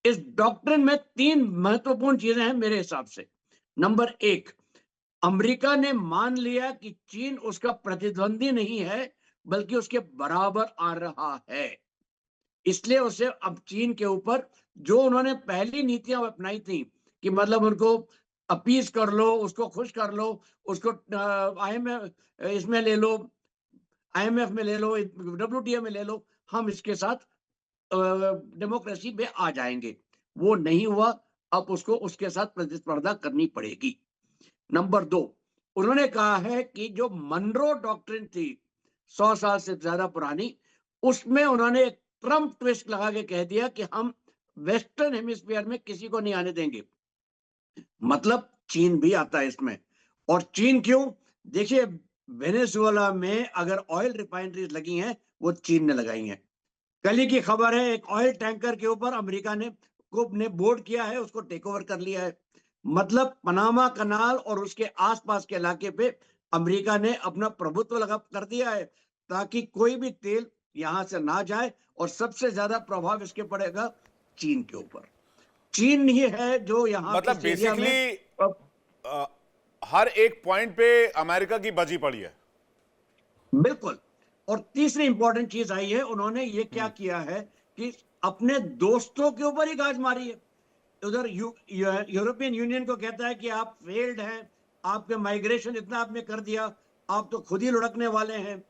इस डॉक्ट्रिन में 3 महत्वपूर्ण चीजें हैं मेरे हिसाब से। नंबर 1, अमेरिका ने मान लिया कि चीन उसका प्रतिद्वंदी नहीं है बल्कि उसके बराबर आ रहा है। इसलिए उसे अब चीन के ऊपर जो उन्होंने पहली नीतियां अपनाई थी कि मतलब उनको अपीज कर लो, उसको खुश कर लो, उसको आईएमएफ इसमें ले लो, आईएमएफ में ले लो, डब्ल्यूटीओ में ले लो, हम इसके साथ डेमोक्रेसी में आ जाएंगे। वो नहीं हुआ। अब उसको उसके साथ प्रतिस्पर्धा करनी पड़ेगी। नंबर 2, उन्होंने कहा है कि जो मनरो डॉक्ट्रिन थी 100 साल से ज्यादा पुरानी, उसमें उन्होंने एक ट्रम्प ट्विस्ट लगा के कह दिया कि हम वेस्टर्न हेमिस्फीयर में किसी को नहीं आने देंगे। मतलब चीन भी आता है इसमें। और चीन क्यों? देखिए, वेनेजुएला में अगर ऑयल रिफाइनरीज लगी हैं वो चीन ने लगाई हैं। कल ही की खबर है, एक ऑयल टैंकर के ऊपर अमेरिका ने बोर्ड किया है, उसको टेक ओवर कर लिया है। मतलब पनामा कनाल और उसके आसपास के इलाके पे अमेरिका ने अपना प्रभुत्व लगा कर दिया है ताकि कोई भी तेल यहां से ना जाए। और सबसे ज्यादा प्रभाव इसके पड़ेगा चीन के ऊपर। चीन ही है जो यहाँ मतलब इस एरिया में बेसिकली हर एक पॉइंट पे अमेरिका की बजी पड़ी है। बिल्कुल। और तीसरी इंपॉर्टेंट चीज आई है, उन्होंने ये क्या किया है कि अपने दोस्तों के ऊपर ही गाज मारी है। उधर यूरोपियन यूनियन को कहता है कि आप फेल्ड हैं, आपके माइग्रेशन इतना आपने कर दिया, आप तो खुद ही लुढ़कने वाले हैं।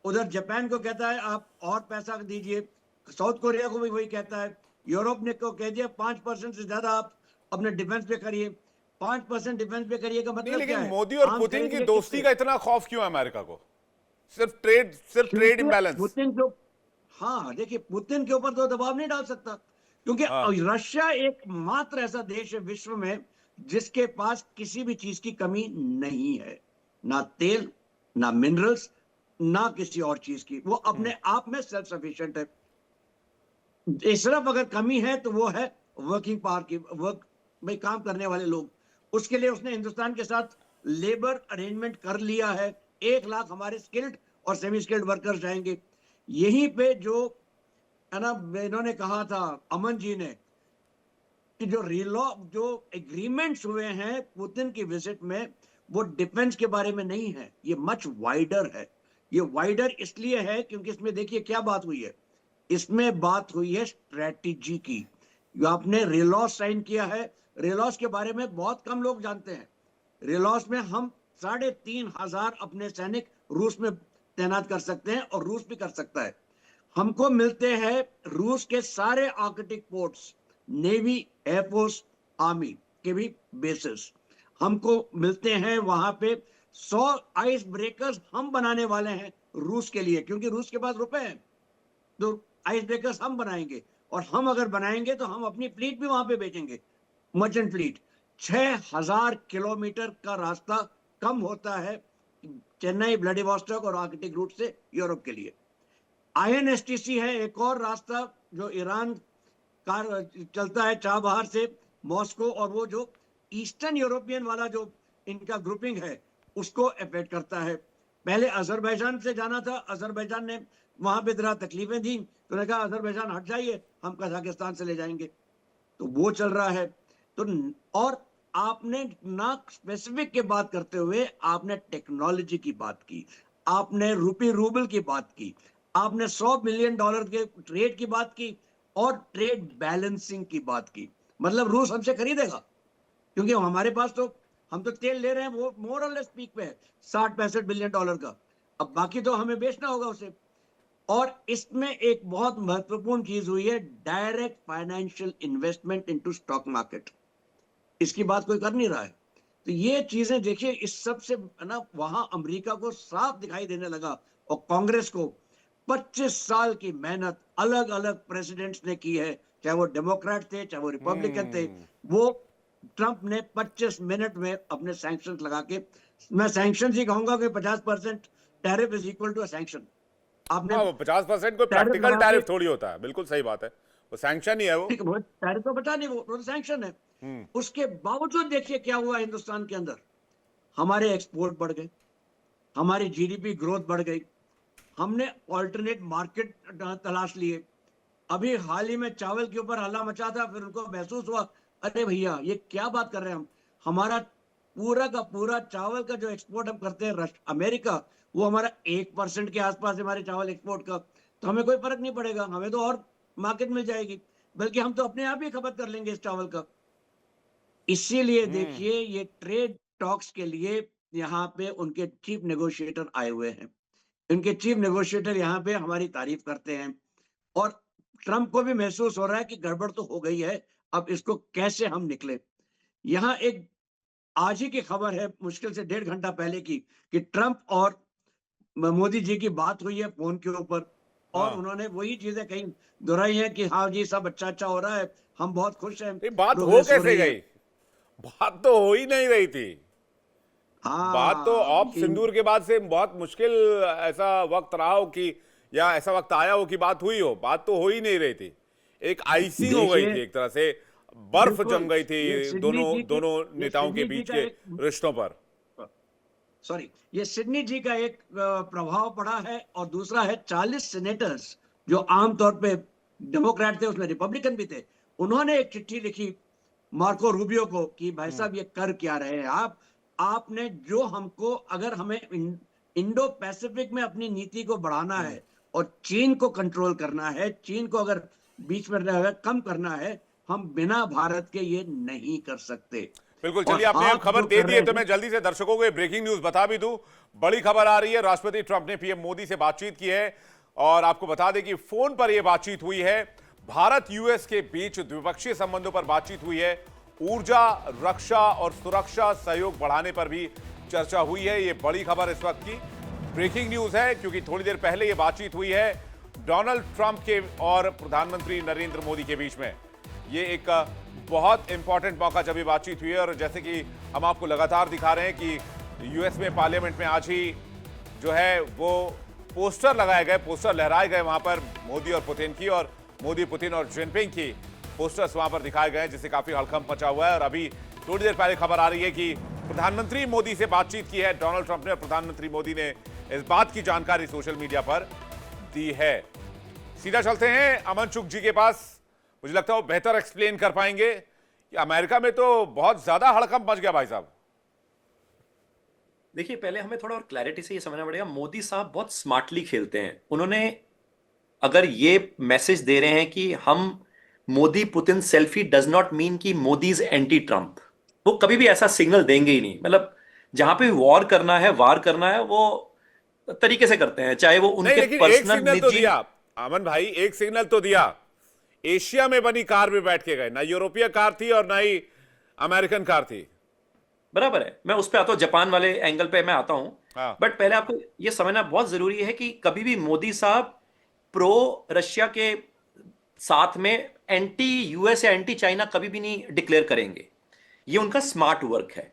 उधर जापान को कहता है आप और पैसा दीजिए, साउथ कोरिया को भी वही कहता है, यूरोप ने को कह दिया 5% से ज्यादा आप अपने डिफेंस पे करिए। 5% डिफेंस पे करिए का नहीं, मतलब क्या लेकिन है? मोदी और आर्म्स पुतिन की खरीदेंगे दोस्ती किससे? का इतना खौफ क्यों है अमेरिका को? सिर्फ ट्रेड इम्बैलेंस। पुतिन को, हाँ देखिए, पुतिन के ऊपर तो दबाव नहीं डाल सकता, क्योंकि हाँ, रशिया एकमात्र ऐसा देश है विश्व में जिसके पास किसी भी चीज की कमी नहीं है, ना तेल, ना मिनरल्स, ना किसी और चीज की। वो अपने आप में सेल्फ सफिशिएंट है। सिर्फ अगर कमी है तो वो है वर्किंग पावर की, वर्क में काम करने वाले लोग। उसके लिए उसने हिंदुस्तान के साथ लेबर अरेंजमेंट कर लिया है। 1 लाख हमारे स्किल्ड और सेमी स्किल्ड वर्कर्स जाएंगे। यहीं पे जो है ना, इन्होंने कहा था अमन जी ने कि जो एग्रीमेंट्स हुए हैं पुतिन की विजिट में, वो डिफेंस के बारे में नहीं है, ये मच वाइडर है। ये वाइडर इसलिए है क्योंकि इसमें देखिए क्या बात हुई है। इसमें बात हुई है स्ट्रेटेजी की। जो आपने रेलॉस साइन किया है, रेलॉस के बारे में बहुत कम लोग जानते हैं। रेलॉस में हम 3,500 अपने सैनिक रूस में तैनात कर सकते हैं और रूस भी कर सकता है। हमको मिलते हैं रूस के सारे Arctic ports, navy, air force, army के भी बेसिस। हमको मिलते हैं वहां पे 100 आइस ब्रेकर्स हम बनाने वाले हैं रूस के लिए, क्योंकि रूस के पास रुपए हैं। तो आइस ब्रेकर्स हम बनाएंगे, और हम अगर बनाएंगे तो हम अपनी फ्लीट भी वहां पे भेजेंगे, मर्चेंट फ्लीट। 6,000 किलोमीटर का रास्ता कम होता है चेन्नई, व्लादिवोस्टॉक और आर्कटिक रूट से यूरोप के लिए। INSTC है एक और रास्ता जो ईरान का चलता है चाबहार से मॉस्को, और वो जो ईस्टर्न यूरोपियन वाला जो इनका ग्रुपिंग है उसको अफेक्ट करता है। पहले अजरबैजान से जाना था, अजरबैजान ने वहां पे जरा तकलीफें दी, तो उन्होंने कहा अजरबैजान हट जाइए, हम कजाकिस्तान से ले जाएंगे। तो वो चल रहा है। तो और आपने ना स्पेसिफिक की बात करते हुए आपने टेक्नोलॉजी की बात की, आपने रूपी रूबल की बात की, आपने $100 बिलियन के ट्रेड की बात की, और ट्रेड बैलेंसिंग की बात की। मतलब रूस हमसे खरीदेगा, क्योंकि हमारे पास तो, हम तो तेल ले रहे हैं, वो मोर और लेस पीक पे है $60-65 बिलियन का। अब बाकी तो हमें बेचना होगा उसे। और इसमें एक बहुत महत्वपूर्ण चीज हुई है, direct financial investment into stock market. इसकी बात कोई कर नहीं रहा है। तो ये चीजें देखिए, इस सब से ना वहां अमेरिका को साफ दिखाई देने लगा, और कांग्रेस को 25 साल की मेहनत अलग अलग प्रेसिडेंट्स ने की है, चाहे वो डेमोक्रेट थे चाहे वो रिपब्लिकन थे। वो ट्रंप ने 25 मिनट में अपने सैंक्शन लगा के, मैं सैंक्शन ही कहूंगा कि 50% tariff is equal to sanction. आपने हाँ, वो 50% कोई टैरिफ प्रैक्टिकल लगा के, टैरिफ थोड़ी होता है। बिल्कुल सही बात है, वो सैंक्शन ही है वो। ठीक है, वो टैरिफ तो बचा नहीं, वो तो सैंक्शन है। उसके बावजूद देखिए क्या हुआ हिंदुस्तान के अंदर। हमारे एक्सपोर्ट बढ़ गए, हमारी जीडीपी ग्रोथ बढ़ गई, हमने ऑल्टरनेट मार्केट तलाश लिए। अभी हाल ही में चावल के ऊपर हल्ला मचा था, फिर उनको महसूस हुआ अरे भैया ये क्या बात कर रहे हैं हम। हमारा पूरा का पूरा चावल का जो एक्सपोर्ट हम करते हैं अमेरिका, वो हमारा 1% के आसपास हमारे चावल एक्सपोर्ट का। तो हमें कोई फर्क नहीं पड़ेगा, हमें तो और मार्केट मिल जाएगी, बल्कि हम तो अपने आप ही खपत कर लेंगे इस चावल का। इसीलिए देखिए ये ट्रेड टॉक्स के लिए यहाँ पे उनके चीफ नेगोशिएटर आए हुए हैं। इनके चीफ नेगोशिएटर यहाँ पे हमारी तारीफ करते हैं, और ट्रंप को भी महसूस हो रहा है कि गड़बड़ तो हो गई है, अब इसको कैसे हम निकले। यहाँ एक आज ही की खबर है, मुश्किल से 1.5 घंटा पहले की, कि ट्रंप और मोदी जी की बात हुई है फोन के ऊपर, और हाँ, उन्होंने वही चीजें कहीं दोहराई हैं कि हाँ जी सब अच्छा अच्छा हो रहा है, हम बहुत खुश हैं, ये बात हो प्रोग्रेस हो कैसे रही है। गई? बात तो हो ही नहीं रही थी। बात तो हाँ ऑप सिंदूर के बाद से बहुत मुश्किल ऐसा वक्त रहा हो कि, या ऐसा वक्त आया हो कि बात हुई हो। बात तो हो ही नहीं रही थी। एक आइसिंग हो गई देखिए, थी, एक तरह से बर्फ बिल्कुल, जम गई थी ये सिडनी दोनों जी की, दोनों ये नेताओं के सिडनी जी बीच का के एक, रिश्तों पर। सॉरी, ये सिडनी जी का एक प्रभाव पड़ा है, और दूसरा है 40 सेनेटर्स जो आमतौर पे डेमोक्रेट थे, उसमें रिपब्लिकन भी थे। उन्होंने एक चिट्ठी लिखी मार्को रूबियो को कि भाई साहब ये कर क्या रहे हैं आप। आपने जो हमको, अगर हमें इंडो पैसिफिक में अपनी नीति को बढ़ाना है और चीन को कंट्रोल करना है, चीन को अगर बीच में कम करना है, हम बिना भारत के ये नहीं कर सकते। बिल्कुल। और चलिए, आपने आप अब खबर जो दे कर दी है रहे तो थे- मैं जल्दी से दर्शकों को ये ब्रेकिंग न्यूज बता भी दूं। बड़ी खबर आ रही है, राष्ट्रपति ट्रंप ने पीएम मोदी से बातचीत की है और आपको बता दें कि फोन पर यह बातचीत हुई है। भारत यूएस के बीच द्विपक्षीय संबंधों पर बातचीत हुई है। ऊर्जा, रक्षा और सुरक्षा सहयोग बढ़ाने पर भी चर्चा हुई है। यह बड़ी खबर इस वक्त की ब्रेकिंग न्यूज है, क्योंकि थोड़ी देर पहले यह बातचीत हुई है डोनाल्ड ट्रंप के और प्रधानमंत्री नरेंद्र मोदी के बीच में। ये एक बहुत इंपॉर्टेंट मौका जब ये बातचीत हुई है, और जैसे कि हम आपको लगातार दिखा रहे हैं कि यूएस में पार्लियामेंट में आज ही जो है वो पोस्टर लगाए गए, पोस्टर लहराए गए वहां पर मोदी और पुतिन की, और मोदी, पुतिन और जिनपिंग की पोस्टर्स वहां पर दिखाए गए, जिससे काफी हड़कंप मचा हुआ है। और अभी थोड़ी देर पहले खबर आ रही है कि प्रधानमंत्री मोदी से बातचीत की है डोनाल्ड ट्रंप ने, और प्रधानमंत्री मोदी ने इस बात की जानकारी सोशल मीडिया पर दी है। सीधा चलते हैं अमन चुग जी के पास। मुझे लगता है वो बेहतर एक्सप्लेन कर पाएंगे कि अमेरिका में तो बहुत ज्यादा हड़कंप मच गया भाई साहब। देखिए, पहले हमें थोड़ा और क्लैरिटी से ये समझना पड़ेगा। मोदी साहब बहुत स्मार्टली खेलते हैं। उन्होंने अगर ये मैसेज दे रहे हैं कि हम Modi Putin selfie does not mean कि मोदी इज एंटी ट्रंप, वो कभी भी ऐसा सिग्नल देंगे ही नहीं। मतलब जहां पे वार करना है, वो तरीके से करते हैं, चाहे वो नहीं, उनके लेकिन एक पर्सनल सिग्नल तो निजी। दिया अमन भाई, एक सिग्नल तो दिया। एशिया में बनी कार में बैठ के गए, ना यूरोपीय कार थी और ना ही अमेरिकन कार थी। बराबर है, मैं उस पे आता हूं, जापान वाले एंगल पे मैं आता हूं। हाँ। बट पहले आपको ये समझना बहुत जरूरी है कि कभी भी मोदी साहब प्रो रशिया के साथ में एंटी यूएस या एंटी चाइना कभी भी नहीं डिक्लेयर करेंगे। ये उनका स्मार्ट वर्क है।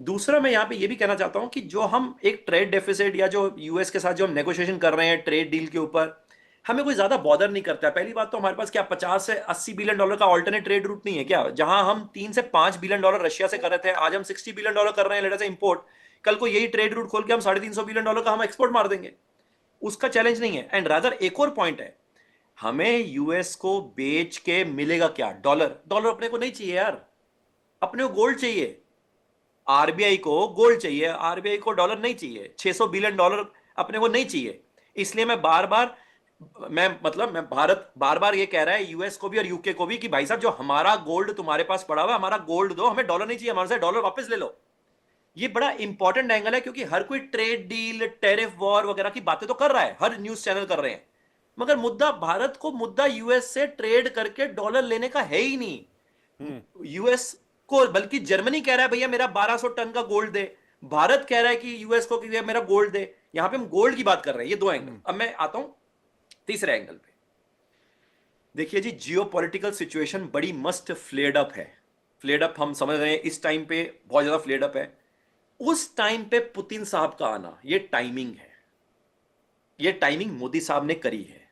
दूसरा, मैं यहां पे ये भी कहना चाहता हूं कि जो हम एक ट्रेड डेफिसिट या जो यूएस के साथ जो हम नेगोशिएशन कर रहे हैं ट्रेड डील के ऊपर, हमें कोई ज्यादा बॉदर नहीं करता है। पहली बात तो हमारे पास क्या 50 से 80 बिलियन डॉलर का ऑल्टरनेट ट्रेड रूट नहीं है क्या? जहां हम 3 से 5 बिलियन डॉलर रशिया से कर रहे थे, आज हम 60 बिलियन डॉलर कर रहे हैं लेटर से इंपोर्ट। कल को यही ट्रेड रूट खोल के हम 350 बिलियन डॉलर का हम एक्सपोर्ट मार देंगे। उसका चैलेंज नहीं है। एंड रादर एक और पॉइंट है, हमें यूएस को बेच के मिलेगा क्या? डॉलर। डॉलर अपने को नहीं चाहिए यार, अपने को गोल्ड चाहिए। आरबीआई को गोल्ड चाहिए, आरबीआई को डॉलर नहीं चाहिए। 600 बिलियन डॉलर अपने को नहीं चाहिए। इसलिए मैं भारत बार बार ये कह रहा है यूएस को भी और यूके को भी कि भाई साहब, जो हमारा गोल्ड तुम्हारे पास पड़ा हुआ है, हमारा गोल्ड दो, हमें डॉलर नहीं चाहिए, हमारे से डॉलर वापस ले लो। ये बड़ा इंपॉर्टेंट एंगल है, क्योंकि हर कोई ट्रेड डील, टैरिफ वॉर वगैरह की बातें तो कर रहा है, हर न्यूज चैनल कर रहे हैं, मगर मुद्दा भारत को, मुद्दा यूएस से ट्रेड करके डॉलर लेने का है ही नहीं। यूएस को, बल्कि जर्मनी कह रहा है भैया मेरा 1200 टन का गोल्ड दे, भारत कह रहा है कि यूएस को कि मेरा गोल्ड दे। यहां पे हम गोल्ड की बात कर रहे हैं। ये दो एंगल। अब मैं आता हूं तीसरे एंगल पे। देखिए जी, जियोपॉलिटिकल सिचुएशन बड़ी मस्त फ्लेड अप है। फ्लेड अप हम समझ रहे हैं, इस टाइम पे बहुत ज्यादा फ्लेड अप है। उस टाइम पे पुतिन साहब का आना, ये टाइमिंग है। ये टाइमिंग मोदी साहब ने करी है,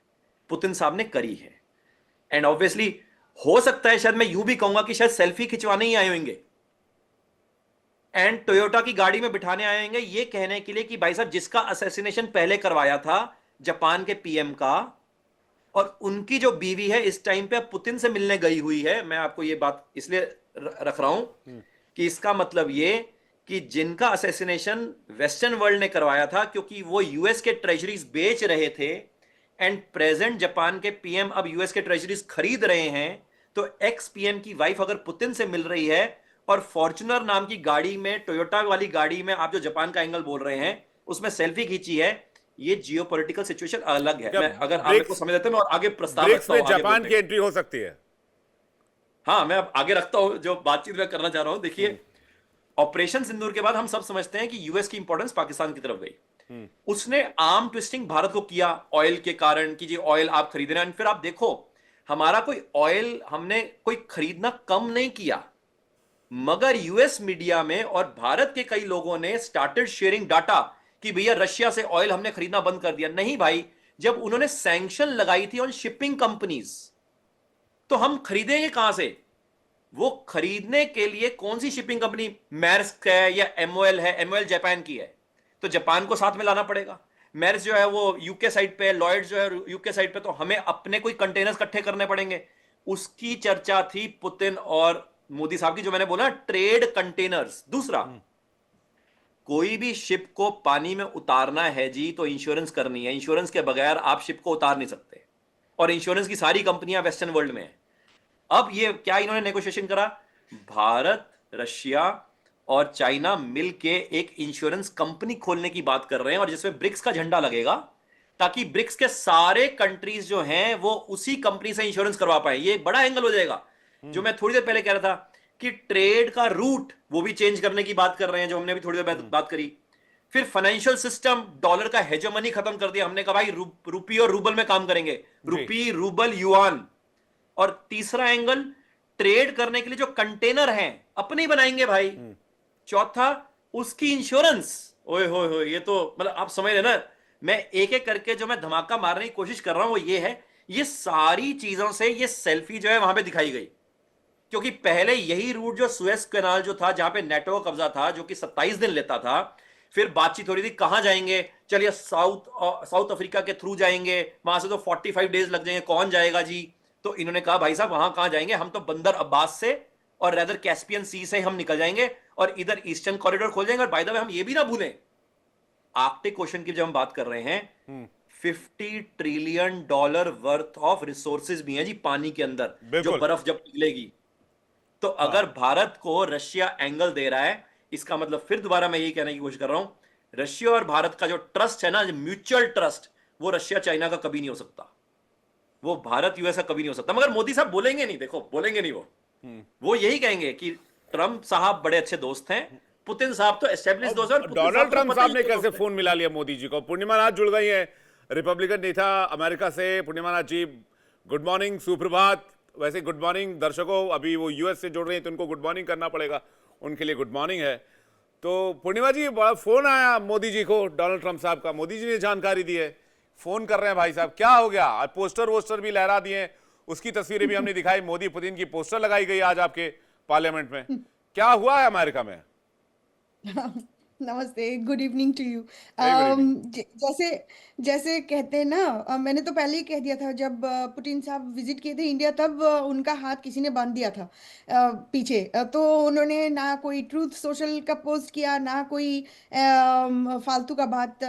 पुतिन साहब ने करी है। एंड ऑब्वियसली हो सकता है, शायद मैं यूं भी कहूंगा कि शायद सेल्फी खिंचवाने ही आए होंगे एंड टोयोटा की गाड़ी में बिठाने आए होंगे, ये कहने के लिए कि भाई साहब, जिसका असैसिनेशन पहले करवाया था जापान के पीएम का, और उनकी जो बीवी है इस टाइम पे पुतिन से मिलने गई हुई है। मैं आपको ये बात इसलिए रख रहा हूं कि इसका मतलब ये कि जिनका असैसिनेशन वेस्टर्न वर्ल्ड ने करवाया था, क्योंकि वो यूएस के ट्रेजरीज बेच रहे थे, एंड प्रेजेंट जापान के पीएम अब यूएस के ट्रेजरीज खरीद रहे हैं, तो एक्स पीएम की वाइफ अगर पुतिन से मिल रही है और फॉर्च्यूनर नाम की गाड़ी में, टोयोटा वाली गाड़ी में, आप जो जापान का एंगल बोल रहे हैं उसमें सेल्फी खींची है, ये जियोपॉलिटिकल सिचुएशन अलग है। मैं अगर आप को समझ लेते हैं, मैं और आगे प्रस्ताव रखता हूं, जापान की एंट्री हो सकती है। हाँ, मैं अब आगे रखता हूं जो बातचीत मैं करना चाह रहा हूं। देखिए, ऑपरेशन सिंदूर के बाद हम सब समझते हैं कि यूएस की इंपॉर्टेंस पाकिस्तान की तरफ गई। उसने आर्म ट्विस्टिंग भारत को किया ऑयल के कारण कि जी ऑयल आप खरीद रहे हैं। फिर आप देखो, हमारा कोई ऑयल हमने कोई खरीदना कम नहीं किया, मगर यूएस मीडिया में और भारत के कई लोगों ने स्टार्टेड शेयरिंग डाटा कि भैया रशिया से ऑयल हमने खरीदना बंद कर दिया। नहीं भाई, जब उन्होंने सैंक्शन लगाई थी ऑन शिपिंग कंपनीज, तो हम खरीदेंगे कहां से? वो खरीदने के लिए कौन सी शिपिंग कंपनी, मैर्स्क है या एमओएल है? एमओएल जापान की है, तो जापान को साथ में लाना पड़ेगा। मैर्स जो है वो यूके साइड पे है, लॉयड जो है यूके साइड पे, तो हमें अपने कोई कंटेनर्स इकट्ठे करने पड़ेंगे। उसकी चर्चा थी पुतिन और मोदी साहब की, जो मैंने बोला ट्रेड कंटेनर्स। दूसरा, कोई भी शिप को पानी में उतारना है जी तो इंश्योरेंस करनी है, इंश्योरेंस के बगैर आप शिप को उतार नहीं सकते, और इंश्योरेंस की सारी कंपनियां वेस्टर्न वर्ल्ड में है। अब ये क्या इन्होंने नेगोशिएशन करा? भारत रशिया और चाइना मिलके एक इंश्योरेंस कंपनी खोलने की बात कर रहे हैं, और जिसमें ब्रिक्स का झंडा लगेगा, ताकि ब्रिक्स के सारे कंट्रीज जो हैं वो उसी कंपनी से इंश्योरेंस करवा पाए। ये बड़ा एंगल हो जाएगा। जो मैं थोड़ी देर पहले कह रहा था कि ट्रेड का रूट वो भी चेंज करने की बात कर रहे हैं, जो हमने भी थोड़ी देर बात करी। फिर फाइनेंशियल सिस्टम, डॉलर का हेजेमनी खत्म कर दिया हमने, कहा भाई रुपी और रूबल में काम करेंगे, रुपी रूबल युआन। और तीसरा एंगल, ट्रेड करने के लिए जो कंटेनर हैं अपने ही बनाएंगे भाई। चौथा, उसकी इंश्योरेंस। ओए होए होए, ये तो मतलब आप समझ रहे ना, मैं एक एक करके जो मैं धमाका मारने की कोशिश कर रहा हूं वो ये है, ये सारी चीजों से ये सेल्फी जो है वहां पे दिखाई गई। क्योंकि पहले यही रूट जो सुएज कैनाल जो था, जहां पे नेटो का कब्जा था, जो कि 27 दिन लेता था, फिर बातचीत हो रही थी कहां जाएंगे, चलिए साउथ अफ्रीका के थ्रू जाएंगे, वहां से तो 45 डेज लग जाएंगे, कौन जाएगा जी। तो इन्होंने कहा भाई साहब वहां कहां जाएंगे, हम तो बंदर अब्बास से और रेदर कैस्पियन सी से हम निकल जाएंगे और इधर ईस्टर्न कॉरिडोर खोल जाएंगे। और बाय द वे हम ये भी ना भूलें, आर्कटिक ओशन की जब हम बात कर रहे हैं, $50 ट्रिलियन वर्थ ऑफ रिसोर्सेज भी हैं जी पानी के अंदर, जो बिल्कुल। बर्फ जब पिघलेगी। तो अगर भारत को रशिया एंगल दे रहा है, इसका मतलब फिर दोबारा मैं यही कहने की कोशिश कर रहा हूं, रशिया और भारत का जो ट्रस्ट है ना, म्यूचुअल ट्रस्ट, वो रशिया चाइना का कभी नहीं हो सकता, वो भारत यूएस का कभी नहीं हो सकता। मगर मोदी साहब बोलेंगे नहीं, देखो बोलेंगे नहीं, वो यही कहेंगे कि ट्रंप साहब बड़े अच्छे दोस्त हैं, पुतिन साहब तो एस्टेब्लिश दोस्त हैं। और पुतिन डोनाल्ड को ट्रंप पता साहब ही ने है कैसे दोस्त फोन मिला लिया मोदी जी को? पूर्णिमा नाथ जुड़ गई हैं, रिपब्लिकन नेता अमेरिका से। पूर्णिमा नाथ जी, गुड मॉर्निंग, सुप्रभात। वैसे गुड मॉर्निंग दर्शकों, अभी वो यूएस से जुड़ रहे हैं तो उनको गुड मॉर्निंग करना पड़ेगा, उनके लिए गुड मॉर्निंग है। तो पूर्णिमा जी, बड़ा फोन आया मोदी जी को, डोनाल्ड ट्रंप साहब का, मोदी जी ने जानकारी दी है, फोन कर रहे हैं भाई साहब, क्या हो गया? आज पोस्टर वोस्टर भी लहरा दिए, उसकी तस्वीरें भी हमने दिखाई, मोदी पुतिन की पोस्टर लगाई गई आज आपके पार्लियामेंट में। क्या हुआ है अमेरिका में? नमस्ते, good evening to you. Very good evening. जैसे जैसे कहते हैं ना, मैंने तो पहले ही कह दिया था जब पुतिन साहब विजिट किए थे इंडिया, तब उनका हाथ किसी ने बांध दिया था पीछे। तो उन्होंने ना कोई ट्रूथ सोशल का पोस्ट किया, ना कोई फालतू का बात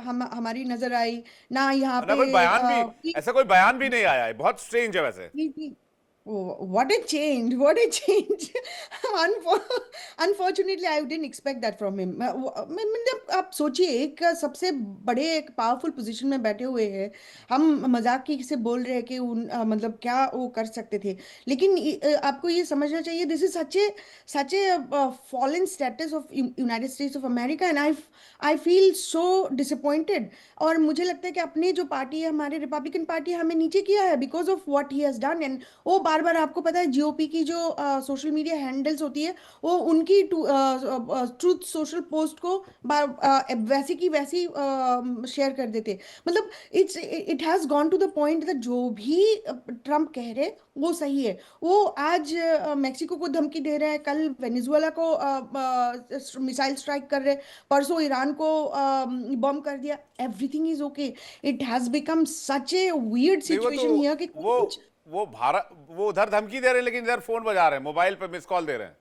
हमारी नजर आई, ना यहाँ ना पे कोई बयान भी, ऐसा कोई बयान भी नहीं आया है, बहुत स्ट्रेंज है वैसे। What a change! What a change! Unfortunately, I didn't expect that from him. मतलब आप सोचिए, एक सबसे बड़े एक पावरफुल पोजीशन में बैठे हुए हैं, हम मजाक की से बोल रहे हैं कि मतलब क्या वो कर सकते थे। लेकिन आपको ये समझना चाहिए, this is such A fallen status of United states of America, and I feel so disappointed. और मुझे लगता है कि अपनी जो पार्टी है, हमारे रिपब्लिकन पार्टी, हमें नीचे किया है because of what he has done. And वो बार बार, आपको पता है, जीओपी की जो सोशल मीडिया हैंडल्स होती है, वो उनकी ट्रूथ सोशल पोस्ट को वैसी की वैसी शेयर कर देते। मतलब it has gone to the point that जो भी ट्रम्प कह रहे वो सही है। वो आज मेक्सिको को धमकी दे रहे हैं, कल वेनेजुएला को मिसाइल स्ट्राइक कर रहे, परसों ईरान को बॉम्ब कर दिया। Everything is okay. It has become such A weird नहीं, सिचुएशन हियर कि कुछ वो उधर धमकी दे रहे हैं, लेकिन इधर फोन बजा रहे हैं, मोबाइल पे मिस कॉल दे रहे हैं।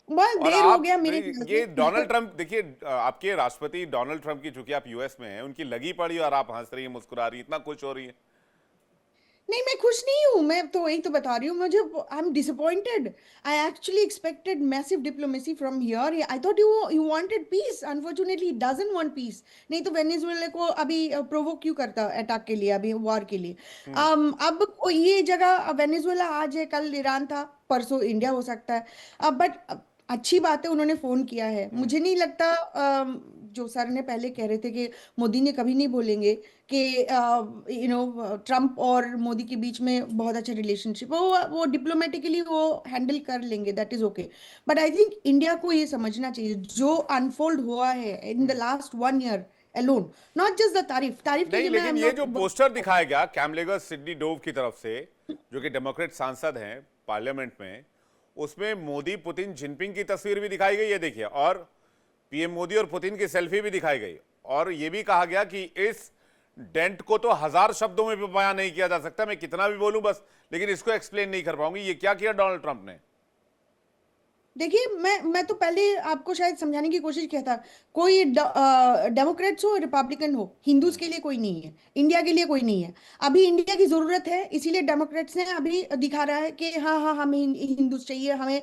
बहुत और देर हो आप गया मेरे नहीं, ख्याल ये से। डोनाल्ड ट्रंप, देखिए आपके राष्ट्रपति डोनाल्ड ट्रंप की, चूंकि आप यूएस में हैं, उनकी लगी पड़ी और आप हंस रही हैं, मुस्कुरा रही हैं, इतना खुश हो रही है। नहीं, मैं खुश नहीं हूँ, मैं तो वही तो बता रही हूँ। मुझे I am disappointed. I actually expected massive diplomacy from here. I thought you wanted peace. Unfortunately he doesn't want peace. नहीं तो वेनेजुएला को अभी प्रोवोक क्यों करता अटैक के लिए, अभी वॉर के लिए। अब ये जगह वेनेजुएला आज है, कल ईरान था, परसों इंडिया हो सकता है। बट अच्छी बात है उन्होंने फोन किया है। मुझे नहीं लगता जो सर ने पहले कह रहे थे कि मोदी ने कभी नहीं बोलेंगे कि ट्रम्प और मोदी के बीच में बहुत अच्छा रिलेशनशिप, वो डिप्लोमेटिकली वो हैंडल कर लेंगे, that is okay. But I think India को ये समझना चाहिए जो अनफोल्ड हुआ है in the last 1 year alone, not just the तारीफ के नहीं, लिए। लेकिन ये जो पोस्टर दिखाया गया कैमलेगर सिडनी डोव की तरफ से, जो कि डेमोक्रेट सांसद हैं पार्लियामेंट में, उसमें मोदी, पुतिन, जिनपिंग की तस्वीर भी दिखाई गई है, देखिए, और पीएम मोदी और पुतिन की सेल्फी भी दिखाई गई। और ये भी कहा गया कि इस डेंट को तो 1000 शब्दों में भी बयान नहीं किया जा सकता, मैं कितना भी बोलूं बस, लेकिन इसको एक्सप्लेन नहीं कर पाऊंगी। ये क्या किया डोनाल्ड ट्रंप ने? देखिए, मैं तो पहले आपको शायद समझाने की कोशिश किया था। कोई डेमोक्रेट्स हो रिपब्लिकन हो, हिंदूज के लिए कोई नहीं है, इंडिया के लिए कोई नहीं है। अभी इंडिया की जरूरत है, इसीलिए डेमोक्रेट्स ने अभी दिखा रहा है कि हाँ हाँ हमें हिंदूज चाहिए, हमें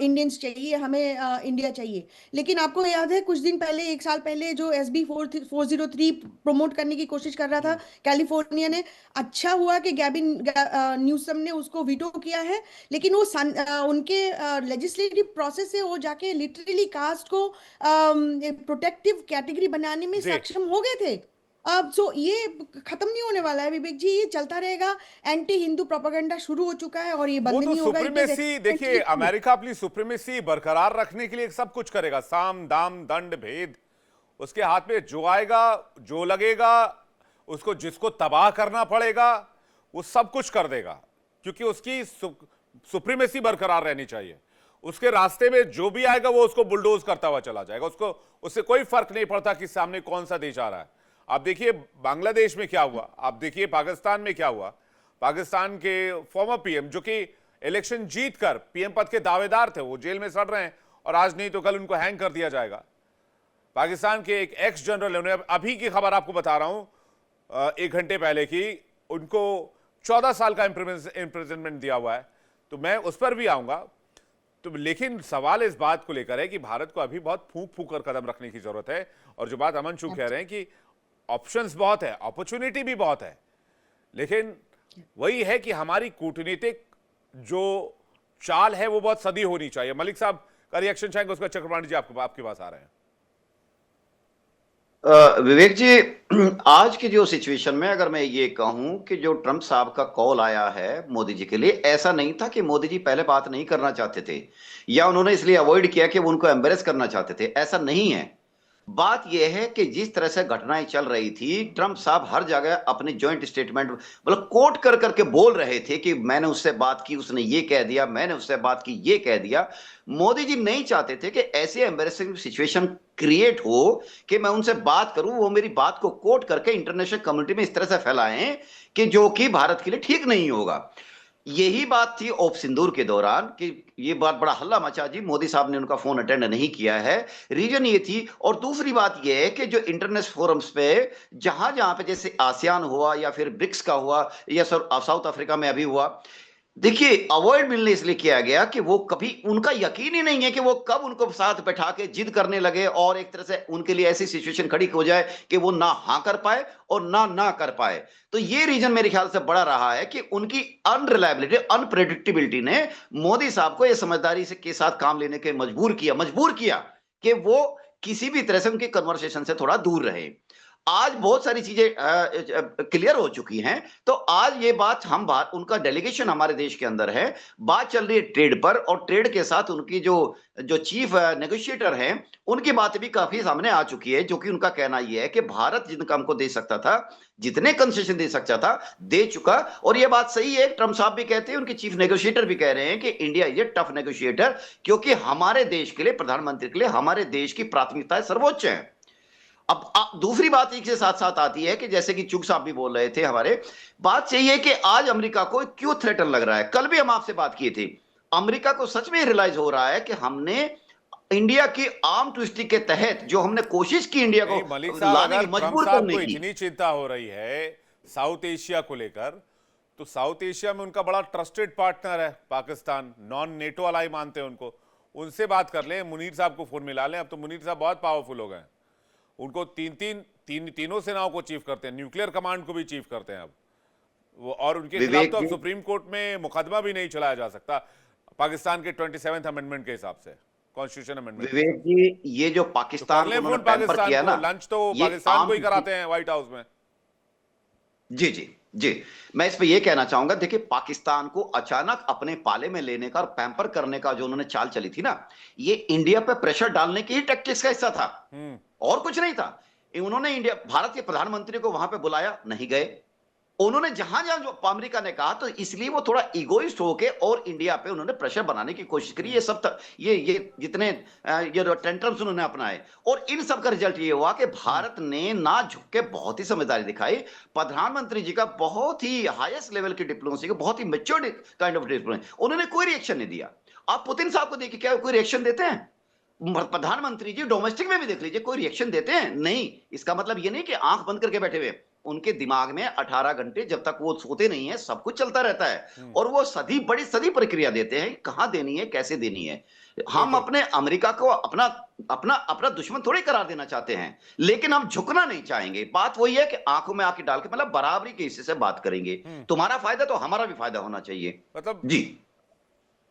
इंडियंस चाहिए, हमें इंडिया चाहिए। लेकिन आपको याद है कुछ दिन पहले, एक साल पहले, जो SB 403 प्रमोट करने की कोशिश कर रहा था कैलिफोर्निया ने, अच्छा हुआ कि गैबिन न्यूसम ने उसको वीटो किया है। लेकिन वो उनके लेजिस्लेटिव प्रोसेस से वो जाके लिटरली कास्ट को प्रोटेक्टिव कैटेगरी बनाने में जी, सक्षम हो गए थे। अब सो ये खत्म नहीं होने वाला है विवेक जी, ये चलता रहेगा। एंटी हिंदू प्रोपेगेंडा शुरू हो चुका है और ये वो बंद तो नहीं होगा। इट इज सुप्रीमेसी, देखिए अमेरिका अपनी सुप्रीमेसी बरकरार रखने के लिए सब कुछ करेगा, साम दाम दंड भेद, उसके हाथ में जो आएगा जो लगेगा उसको, जिसको तबाह करना पड़ेगा वो सब कुछ कर देगा, क्योंकि उसकी सुप्रीमेसी बरकरार रहनी चाहिए। उसके रास्ते में जो भी आएगा वो उसको बुलडोज करता हुआ चला जाएगा, उसको उससे कोई फर्क नहीं पड़ता कि सामने कौन सा देश आ रहा है। आप देखिए बांग्लादेश में क्या हुआ, आप देखिए पाकिस्तान में क्या हुआ। पाकिस्तान के फॉर्मर पीएम, जो कि इलेक्शन जीतकर पीएम पद के दावेदार थे, वो जेल में सड़ रहे हैं और आज नहीं तो कल उनको हैंग कर दिया जाएगा। पाकिस्तान के एक एक्स जनरल, उन्हें अभी की खबर आपको बता रहा हूं 1 घंटे पहले की, उनको 14 साल का इम्प्रिजनमेंट दिया हुआ है। तो मैं उस पर भी आऊंगा। तो लेकिन सवाल इस बात को लेकर है कि भारत को अभी बहुत फूंक फूंक कर कदम रखने की जरूरत है। और जो बात अमन शू कह रहे हैं कि ऑप्शंस बहुत है, अपॉर्चुनिटी भी बहुत है, लेकिन वही है कि हमारी कूटनीतिक जो चाल है वो बहुत सदी होनी चाहिए। मलिक साहब का रिएक्शन चाहेंगे, उसका चक्रपाणी जी आपके पास आ रहे हैं। विवेक जी, आज की जो सिचुएशन में अगर मैं ये कहूं कि जो ट्रंप साहब का कॉल आया है मोदी जी के लिए, ऐसा नहीं था कि मोदी जी पहले बात नहीं करना चाहते थे या उन्होंने इसलिए अवॉइड किया कि वो उनको एम्बेरस करना चाहते थे, ऐसा नहीं है। बात यह है कि जिस तरह से घटनाएं चल रही थी, ट्रंप साहब हर जगह अपने जॉइंट स्टेटमेंट मतलब कोट कर करके बोल रहे थे कि मैंने उससे बात की, उसने ये कह दिया, मैंने उससे बात की, ये कह दिया। मोदी जी नहीं चाहते थे कि ऐसी एम्बेरसिंग सिचुएशन क्रिएट हो कि मैं उनसे बात करूं, वो मेरी बात को कोट करके इंटरनेशनल कम्युनिटी में इस तरह से फैलाएं कि जो कि भारत के लिए ठीक नहीं होगा। यही बात थी ऑफ सिंदूर के दौरान कि ये बात बड़ा हल्ला मचा जी, मोदी साहब ने उनका फोन अटेंड नहीं किया है, रीजन ये थी। और दूसरी बात ये है कि जो इंटरनेशनल फोरम्स पे जहां जहां पे जैसे आसियान हुआ या फिर ब्रिक्स का हुआ या साउथ अफ्रीका में अभी हुआ, देखिए अवॉइड मिलने इसलिए किया गया कि वो कभी, उनका यकीन ही नहीं है कि वो कब उनको साथ बैठा के जिद करने लगे और एक तरह से उनके लिए ऐसी सिचुएशन खड़ी हो जाए कि वो ना हाँ कर पाए और ना कर पाए। तो ये रीजन मेरे ख्याल से बड़ा रहा है कि उनकी अनरिलायबिलिटी, अनप्रेडिक्टेबिलिटी ने मोदी साहब को ये समझदारी से के साथ काम लेने के मजबूर किया कि वो किसी भी तरह से उनके कन्वर्सेशन से थोड़ा दूर रहे। आज बहुत सारी चीजें क्लियर हो चुकी हैं। तो आज ये बात उनका डेलीगेशन हमारे देश के अंदर है, बात चल रही है ट्रेड पर, और ट्रेड के साथ उनकी जो जो चीफ नेगोशिएटर हैं उनकी बातें भी काफी सामने आ चुकी है, जो कि उनका कहना यह है कि भारत जिन काम को दे सकता था, जितने कंसेशन दे सकता था, दे चुका। और यह बात सही है, ट्रंप साहब भी कहते हैं, उनके चीफ नेगोशिएटर भी कह रहे हैं कि India is a tough negotiator, क्योंकि हमारे देश के लिए, प्रधानमंत्री के लिए हमारे देश की प्राथमिकताएं सर्वोच्च हैं। अब दूसरी बात एक के साथ साथ आती है कि जैसे कि चुग साहब भी बोल रहे थे, हमारे बात सही है कि आज अमेरिका को क्यों थ्रेटन लग रहा है। कल भी हम आपसे बात किए थे, अमेरिका को सच में रियलाइज हो रहा है कि हमने इंडिया की आर्म ट्विस्टिंग के तहत जो हमने कोशिश की इंडिया को मलिक साहब, लाने की, अगर ट्रंप मजबूर साहब करने को की। इतनी चिंता हो रही है साउथ एशिया को लेकर, तो साउथ एशिया में उनका बड़ा ट्रस्टेड पार्टनर है पाकिस्तान, नॉन नेटो अलाई मानते हैं उनको, उनसे बात कर लें, मुनीर साहब को फोन मिला लें। अब तो मुनीर साहब बहुत पावरफुल हो गए, उनको तीनों सेनाओं को चीफ करते हैं, न्यूक्लियर कमांड को भी चीफ करते हैं अब वो, और उनके खिलाफ तो अब सुप्रीम कोर्ट में मुकदमा भी नहीं चलाया जा सकता पाकिस्तान के 27th अमेंडमेंट के हिसाब से, कॉन्स्टिट्यूशन अमेंडमेंट। विवेक जी, ये जो पाकिस्तान को उन्होंने पैम्पर किया ना, लंच तो पाकिस्तान को ही कराते हैं व्हाइट हाउस में। जी, मैं इस पे ये कहना चाहूंगा, देखिए पाकिस्तान को अचानक अपने पाले में लेने का और पैम्पर करने का जो उन्होंने चाल चली थी ना, ये इंडिया पे प्रेशर डालने की ही टैक्टिक्स का हिस्सा था, और कुछ नहीं था। उन्होंने भारत के प्रधानमंत्री को वहां पे बुलाया, नहीं गए। उन्होंने जहां जहां जो अमेरिका ने कहा, तो इसलिए वो थोड़ा इगोइस्ट होके और इंडिया पे उन्होंने प्रेशर बनाने की कोशिश करी। ये सब ये जितने ये टेंट्रम्स उन्होंने अपनाए, और इन सब का रिजल्ट ये हुआ कि भारत ने ना झुक के बहुत ही समझदारी दिखाई। प्रधानमंत्री जी का बहुत ही हाईएस्ट लेवल की डिप्लोमेसी, बहुत ही मैच्योर्ड काइंड ऑफ डिप्लोमेसी, उन्होंने कोई रिएक्शन नहीं दिया। आप पुतिन साहब को देखिए, क्या कोई रिएक्शन देते हैं? प्रधानमंत्री जी डोमेस्टिक में भी देख लीजिए, कोई रिएक्शन देते हैं? नहीं। इसका मतलब ये नहीं कि आंख बंद करके बैठे हुए, उनके दिमाग में 18 घंटे जब तक वो सोते नहीं है सब कुछ चलता रहता है, और वो बड़ी सदी प्रक्रिया देते हैं कहां देनी है, कैसे देनी है। हम अपने अमेरिका को अपना अपना अपना दुश्मन थोड़ी करार देना चाहते हैं, लेकिन हम झुकना नहीं चाहेंगे। बात वही है कि आंखों में आंखें डाल के, मतलब बराबरी के हिस्से से बात करेंगे। तुम्हारा फायदा तो हमारा भी फायदा होना चाहिए। मतलब जी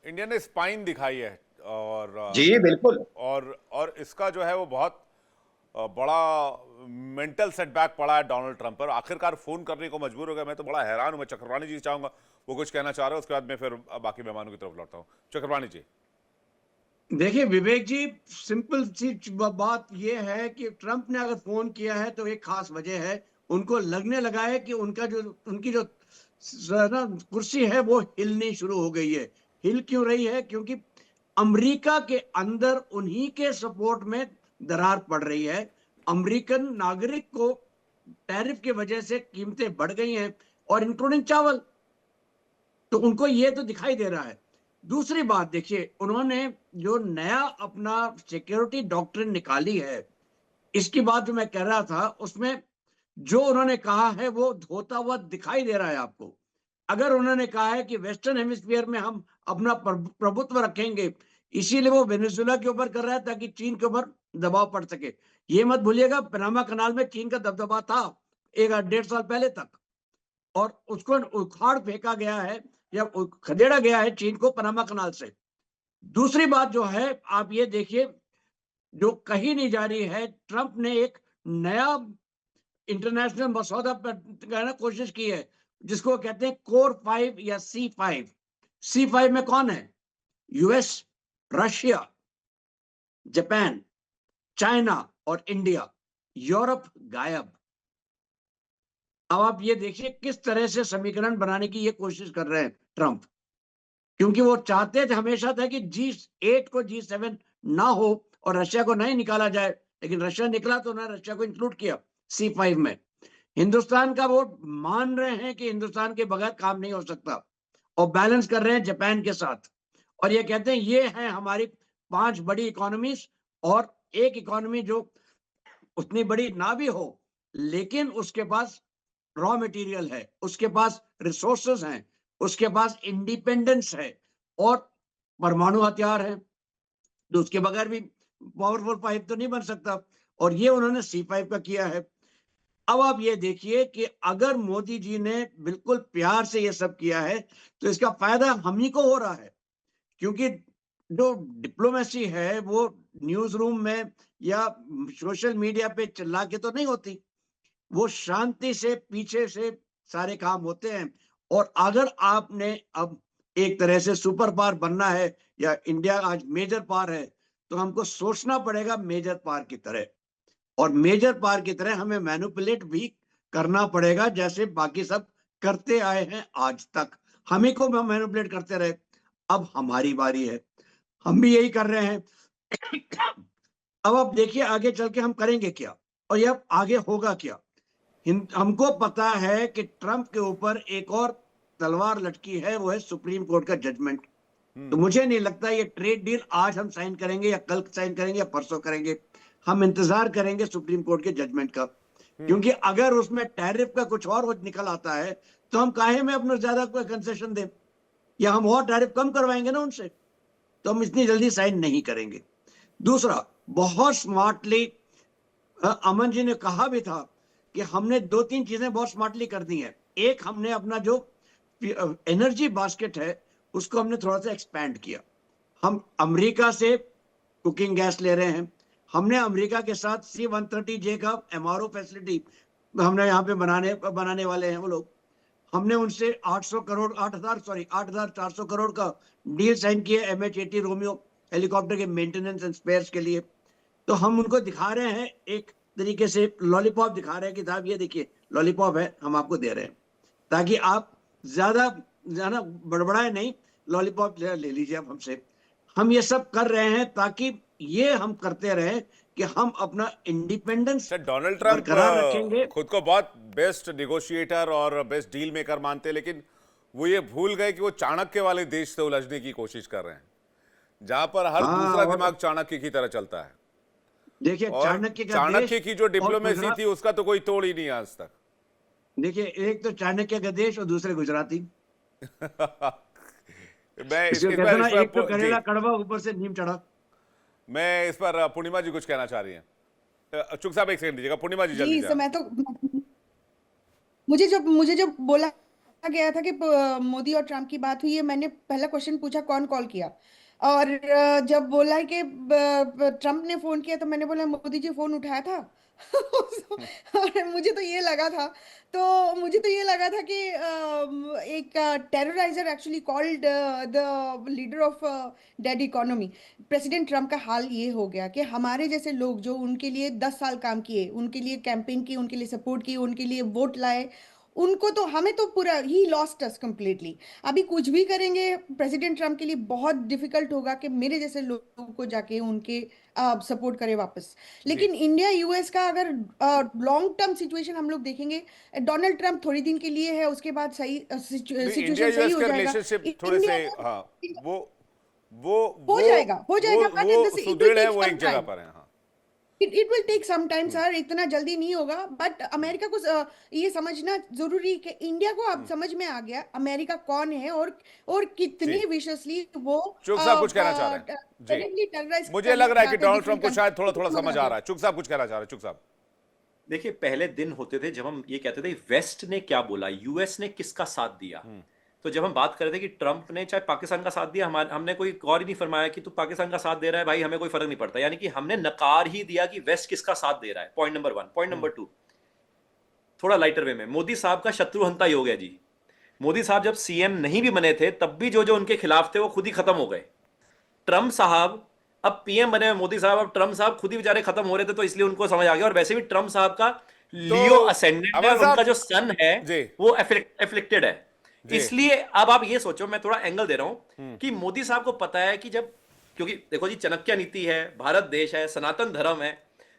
इंडिया ने स्पाइन दिखाई है, और जी बिल्कुल। और इसका जो है वो बहुत बड़ा मेंटल सेटबैक पड़ा है डोनाल्ड ट्रंप पर। आखिरकार फोन करने को मजबूर हो गया। मैं तो बड़ा हैरान हूं। मैं चक्रवाणी जी चाहूंगा वो कुछ कहना चाह रहे हो, उसके बाद मैं फिर बाकी मेहमानों की तरफ लौटता हूं। चक्रवाणी जी। देखिए विवेक जी, सिंपल सी बात यह है कि ट्रंप ने अगर फोन किया है तो एक खास वजह है। उनको लगने लगा है कि उनकी जो ना कुर्सी है वो हिलनी शुरू हो गई है। हिल क्यों रही है? क्योंकि अमेरिका के अंदर उन्हीं के सपोर्ट में दरार पड़ रही है। अमेरिकन नागरिक को टैरिफ की वजह से कीमतें बढ़ गई हैं, और इंक्लूडिंग चावल। तो उनको ये तो दिखाई दे रहा है। दूसरी बात देखिए, उन्होंने जो नया अपना सिक्योरिटी डॉक्ट्रिन निकाली है, इसकी बात जो मैं कह रहा था, उसमें जो उन्होंने कहा है वो होता हुआ दिखाई दे रहा है आपको। अगर उन्होंने कहा है कि वेस्टर्न हेमिस्फीयर में हम अपना प्रभुत्व रखेंगे, इसीलिए वो वेनेजुएला के ऊपर कर रहा है ताकि चीन के ऊपर दबाव पड़ सके। ये मत भूलिएगा, पनामा कनाल में चीन का दबदबा था एक 1.5 साल पहले तक, और उसको उखाड़ फेंका गया है या खदेड़ा गया है चीन को पनामा कनाल से। दूसरी बात जो है, आप ये देखिए, जो कही नहीं जा रही है, ट्रंप ने एक नया इंटरनेशनल मसौदा पर कहना कोशिश की है, जिसको वो कहते हैं कोर 5 या C5। C5 में कौन है? यूएस, रशिया, जापान, चाइना और इंडिया। यूरोप गायब। अब आप ये देखिए किस तरह से समीकरण बनाने की ये कोशिश कर रहे हैं ट्रंप, क्योंकि वो चाहते थे, हमेशा था कि G8 को G7 ना हो और रशिया को नहीं निकाला जाए, लेकिन रशिया निकला तो उन्होंने रशिया को इंक्लूड किया C5 में। हिंदुस्तान का वो मान रहे हैं कि हिंदुस्तान के बगैर काम नहीं हो सकता, और बैलेंस कर रहे हैं जापान के साथ, और ये कहते हैं ये है हमारी 5 बड़ी इकोनॉमीज, और एक इकोनॉमी जो उतनी बड़ी ना भी हो लेकिन उसके पास रॉ मटेरियल है, उसके पास रिसोर्सेज हैं, उसके पास इंडिपेंडेंस है, और परमाणु हथियार है, तो उसके बगैर भी पावरफुल 5 तो नहीं बन सकता, और ये उन्होंने C5 का किया है। अब आप ये देखिए कि अगर मोदी जी ने बिल्कुल प्यार से ये सब किया है तो इसका फायदा हम ही को हो रहा है, क्योंकि जो डिप्लोमेसी है वो न्यूज रूम में या सोशल मीडिया पे चिल्ला के तो नहीं होती, वो शांति से पीछे से सारे काम होते हैं। और अगर आपने अब एक तरह से सुपर पावर बनना है, या इंडिया आज मेजर पावर है, तो हमको सोचना पड़ेगा मेजर पावर की तरह, और मेजर पावर की तरह हमें मैनिपुलेट भी करना पड़ेगा, जैसे बाकी सब करते आए हैं आज तक। हम ही को मैनिपुलेट करते रहे, अब हमारी बारी है, हम भी यही कर रहे हैं। अब आप देखिए आगे चल के हम करेंगे क्या, और यह आगे होगा क्या। हमको पता है कि ट्रंप के ऊपर एक और तलवार लटकी है, वो है सुप्रीम कोर्ट का जजमेंट। तो मुझे नहीं लगता ये ट्रेड डील आज हम साइन करेंगे या कल साइन करेंगे या परसों करेंगे। हम इंतजार करेंगे सुप्रीम कोर्ट के जजमेंट का, क्योंकि अगर उसमें टैरिफ का कुछ और निकल आता है तो हम काहे में अपना ज्यादा कोई कंसेशन दें, या हम और टैरिफ कम करवाएंगे ना उनसे, तो हम इतनी जल्दी साइन नहीं करेंगे। दूसरा, बहुत स्मार्टली अमन जी ने कहा भी था कि हमने 2-3 चीजें बहुत स्मार्टली कर दी हैं। एक, हमने अपना जो एनर्जी बास्केट है उसको हमने थोड़ा सा एक्सपैंड किया। हम अमेरिका से कुकिंग गैस ले रहे हैं, हमने अमेरिका के साथ C-130J का MRO फैसिलिटी हमने यहाँ पे बनाने वाले हैं वो लोग। हमने उनसे 8,400 करोड़ का डील साइन किया MH-80 रोमियो हेलीकॉप्टर के मेंटेनेंस एंड स्पेयर्स के लिए। तो हम उनको दिखा रहे हैं, एक तरीके से लॉलीपॉप दिखा रहे हैं कि साहब ये देखिए लॉलीपॉप है, हम आपको दे रहे हैं, ताकि आप ज्यादा बड़बड़ाए नहीं, लॉलीपॉप ले लीजिए आप हमसे। हम ये सब कर रहे हैं ताकि ये हम करते रहे कि हम अपना इंडिपेंडेंस डोनाल्ड ट्रंप बरकरार रखेंगे। खुद को बहुत बेस्ट नेगोशिएटर और बेस्ट डील मेकर मानते हैं, लेकिन वो ये भूल गए कि वो चाणक्य वाले देश से उलझने की कोशिश कर रहे हैं। जहां पर हर हाँ, दूसरा और- दिमाग चाणक्य की तरह चलता है। देखिए और चाणक्य का चाणक्य देश की जो और डिप्लोमेसी गुजरात- थी उसका तो कोई तोड़ ही नहीं है आज तक। देखिए एक तो चाणक्य का देश और दूसरे गुजराती। मैं इसको इस कहते पर ना, इस एक तो पर करेला जी, कड़वा, ऊपर से नीम चढ़ा। मैं इस पर पूर्णिमा जी कुछ कहना चाह रही हैं। चुग साहब एक सेकंड दीजिएगा, पूर्णिमा जी जल्दी जी से। तो मैं तो मुझे जब बोला गया था कि मोदी और ट्रम्प की बात हुई है, मैंने पहला क्वेश्चन पूछा कौन कॉल किया। और जब बोला कि ट्रम्प ने फोन किया तो मैंने बोला मोदी जी फोन उठाया था। और मुझे तो ये लगा था कि एक terrorizer actually called the leader of dead economy. President Trump का हाल ये हो गया कि हमारे जैसे लोग जो उनके लिए 10 साल काम किए, उनके लिए कैंपेन की, उनके लिए सपोर्ट की, उनके लिए वोट लाए, उनको तो, हमें तो पूरा ही लॉस्ट अस कंप्लीटली। अभी कुछ भी करेंगे प्रेसिडेंट ट्रम्प के लिए बहुत डिफिकल्ट होगा कि मेरे जैसे लोगों को जाके उनके सपोर्ट करे वापस। लेकिन इंडिया यूएस का अगर लॉन्ग टर्म सिचुएशन हम लोग देखेंगे, डोनाल्ड ट्रम्प थोड़ी दिन के लिए है, उसके बाद सही इंडिया सिचुएशन सही यूएस हो के जाएगा। रिलेशनशिप थोड़े से, इंडिया हाँ, वो वो हो जाएगा बट वो सुदृढ़ है, वो एक जगह पर है। हाँ, it will take some time sir, इतना जल्दी नहीं होगा। बट अमेरिका को ये समझना जरूरी है कि इंडिया को अब समझ में आ गया अमेरिका कौन है और कितने जी। विशेषली वो चुग साहब कुछ कहना चाह रहे हैं जी। directly terrorize मुझे लग रहा है कि करना डोनाल्ड चाहते ट्रम्प को different शायद थोड़ा थोड़ा countries समझ आ रहा है। चुग साहब कुछ कहना चाह रहे हैं। चुग साहब, देखिए पहले दिन होते थे जब हम ये कहते थे वेस्ट ने क्या बोला, यूएस ने किसका साथ दिया। तो जब हम बात कर रहे थे कि ट्रंप ने चाहे पाकिस्तान का साथ दिया, हमने कोई गौर ही नहीं फरमाया कि तू पाकिस्तान का साथ दे रहा है भाई, हमें कोई फर्क नहीं पड़ता। यानी कि हमने नकार ही दिया कि वेस्ट किसका साथ दे रहा है। Point number 1। पॉइंट नंबर 2, थोड़ा लाइटर वे में, मोदी साहब का शत्रुहंता योग है जी। मोदी साहब जब सीएम नहीं भी बने थे तब भी जो उनके खिलाफ थे वो खुद ही खत्म हो गए। ट्रंप साहब अब पीएम बने हुए, मोदी साहब अब ट्रंप साहब खुद ही बेचारे खत्म हो रहे थे, तो इसलिए उनको समझ आ गया। और वैसे भी ट्रंप साहब का लियो असेंडेंट है, अमर साहब- उनका जो सन है जी। वो एफ्लिक्टेड है। इसलिए अब आप ये सोचो, मैं थोड़ा एंगल दे रहा हूं कि मोदी साहब को पता है कि जब, क्योंकि देखो जी चाणक्य नीति है, भारत देश है, सनातन धर्म है,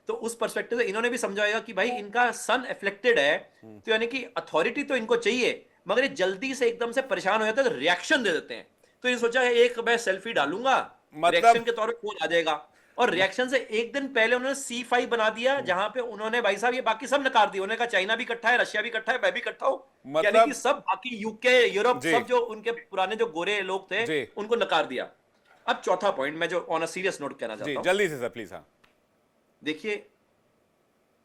तो उस पर्सपेक्टिव से इन्होंने भी समझाएगा कि भाई इनका सन एफ्लेक्टेड है, तो यानी कि अथॉरिटी तो इनको चाहिए, मगर ये जल्दी से एकदम से परेशान हो जाते हैं तो रिएक्शन दे देते हैं। तो ये सोचा है एक मैं सेल्फी डालूंगा, रिएक्शन के तौर पे फोन आ जाएगा। और रिएक्शन से एक दिन पहले उन्होंने C5 बना दिया, जहां पे उन्होंने भाई साहब ये बाकी सब नकार दिया। उन्होंने कहा चाइना भी इकट्ठा है, रशिया भी इकट्ठा है, मैं भी इकट्ठा हूं। यानी कि सब बाकी यूके, यूरोप, सब जो उनके पुराने जो गोरे लोग थे उनको नकार दिया। अब चौथा पॉइंट मैं जो ऑन अ सीरियस नोट कहना चाहता हूं, जल्दी से सर प्लीज। हाँ, देखिए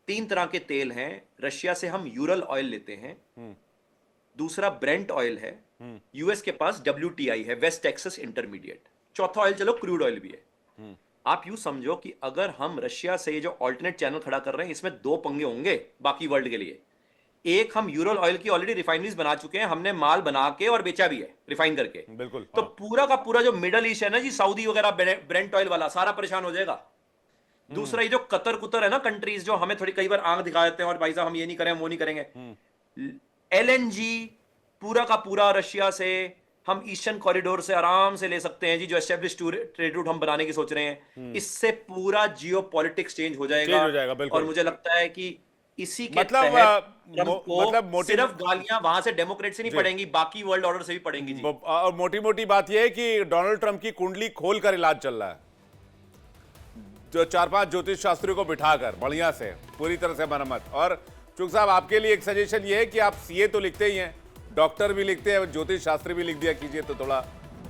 3 तरह के तेल हैं। रशिया से हम यूरल ऑयल लेते हैं, दूसरा ब्रेंट ऑयल है, यूएस के पास WTI है, वेस्ट टेक्सास इंटरमीडिएट, चौथा ऑयल चलो क्रूड ऑयल भी है। आप यूं समझो कि अगर हम रशिया से जो ऑल्टरनेट चैनल खड़ा कर रहे हैं, इसमें 2 पंगे होंगे बाकी वर्ल्ड के लिए। एक, हम यूरल ऑयल की ऑलरेडी रिफाइनरीज बना चुके हैं, हमने माल बना के और बेचा भी है रिफाइन करके। बिल्कुल। तो पूरा का पूरा जो मिडल ईस्ट है ना जी, सऊदी वगैरह, ब्रेंट ऑयल वाला सारा परेशान हो जाएगा। दूसरा ये जो कतर कुतर है ना कंट्रीज, जो हमें थोड़ी कई बार आंख दिखा देते हैं और भाई साहब हम ये नहीं करें, वो नहीं करेंगे। LNG पूरा का पूरा रशिया से हम ईस्टर्न कॉरिडोर से आराम से ले सकते हैं जी, जो एस्टेब्लिश ट्रेड रूट हम बनाने की सोच रहे हैं। इससे पूरा जियो पॉलिटिक्स चेंज हो जाएगा, बिल्कुल। और मुझे लगता है कि इसी के मतलब तहत ट्रंप को मतलब सिर्फ गालियां वहां से डेमोक्रेट से नहीं पड़ेंगी, बाकी वर्ल्ड ऑर्डर से भी पड़ेंगी जी। और मोटी मोटी बात यह है कि डोनाल्ड ट्रंप की कुंडली खोलकर इलाज चल रहा है, जो 4-5 ज्योतिष शास्त्रियों को बिठाकर बढ़िया से पूरी तरह से मरम्मत। और चुग साहब, आपके लिए एक सजेशन ये है कि आप CA तो लिखते ही हैं, डॉक्टर भी लिखते हैं, ज्योतिष शास्त्री भी लिख दिया कीजिए तो थोड़ा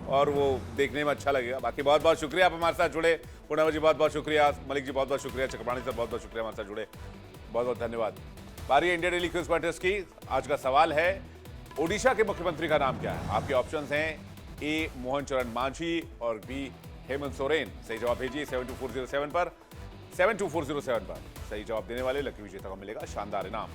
और वो देखने में अच्छा लगेगा। बाकी बहुत बहुत शुक्रिया आप हमारे साथ जुड़े। पूर्णिमा जी बहुत बहुत शुक्रिया, मलिक जी बहुत बहुत शुक्रिया, चक्रपाणी सर बहुत बहुत शुक्रिया हमारे साथ जुड़े, बहुत बहुत धन्यवाद। बारी इंडिया डेली क्विज कॉन्टेस्ट की। आज का सवाल है, ओडिशा के मुख्यमंत्री का नाम क्या है? आपके ऑप्शंस हैं A मोहन चरण मांझी और B हेमंत सोरेन। सही जवाब भेजिए 72407 पर। 72407 पर सही जवाब देने वाले लकी विजेता को मिलेगा शानदार इनाम।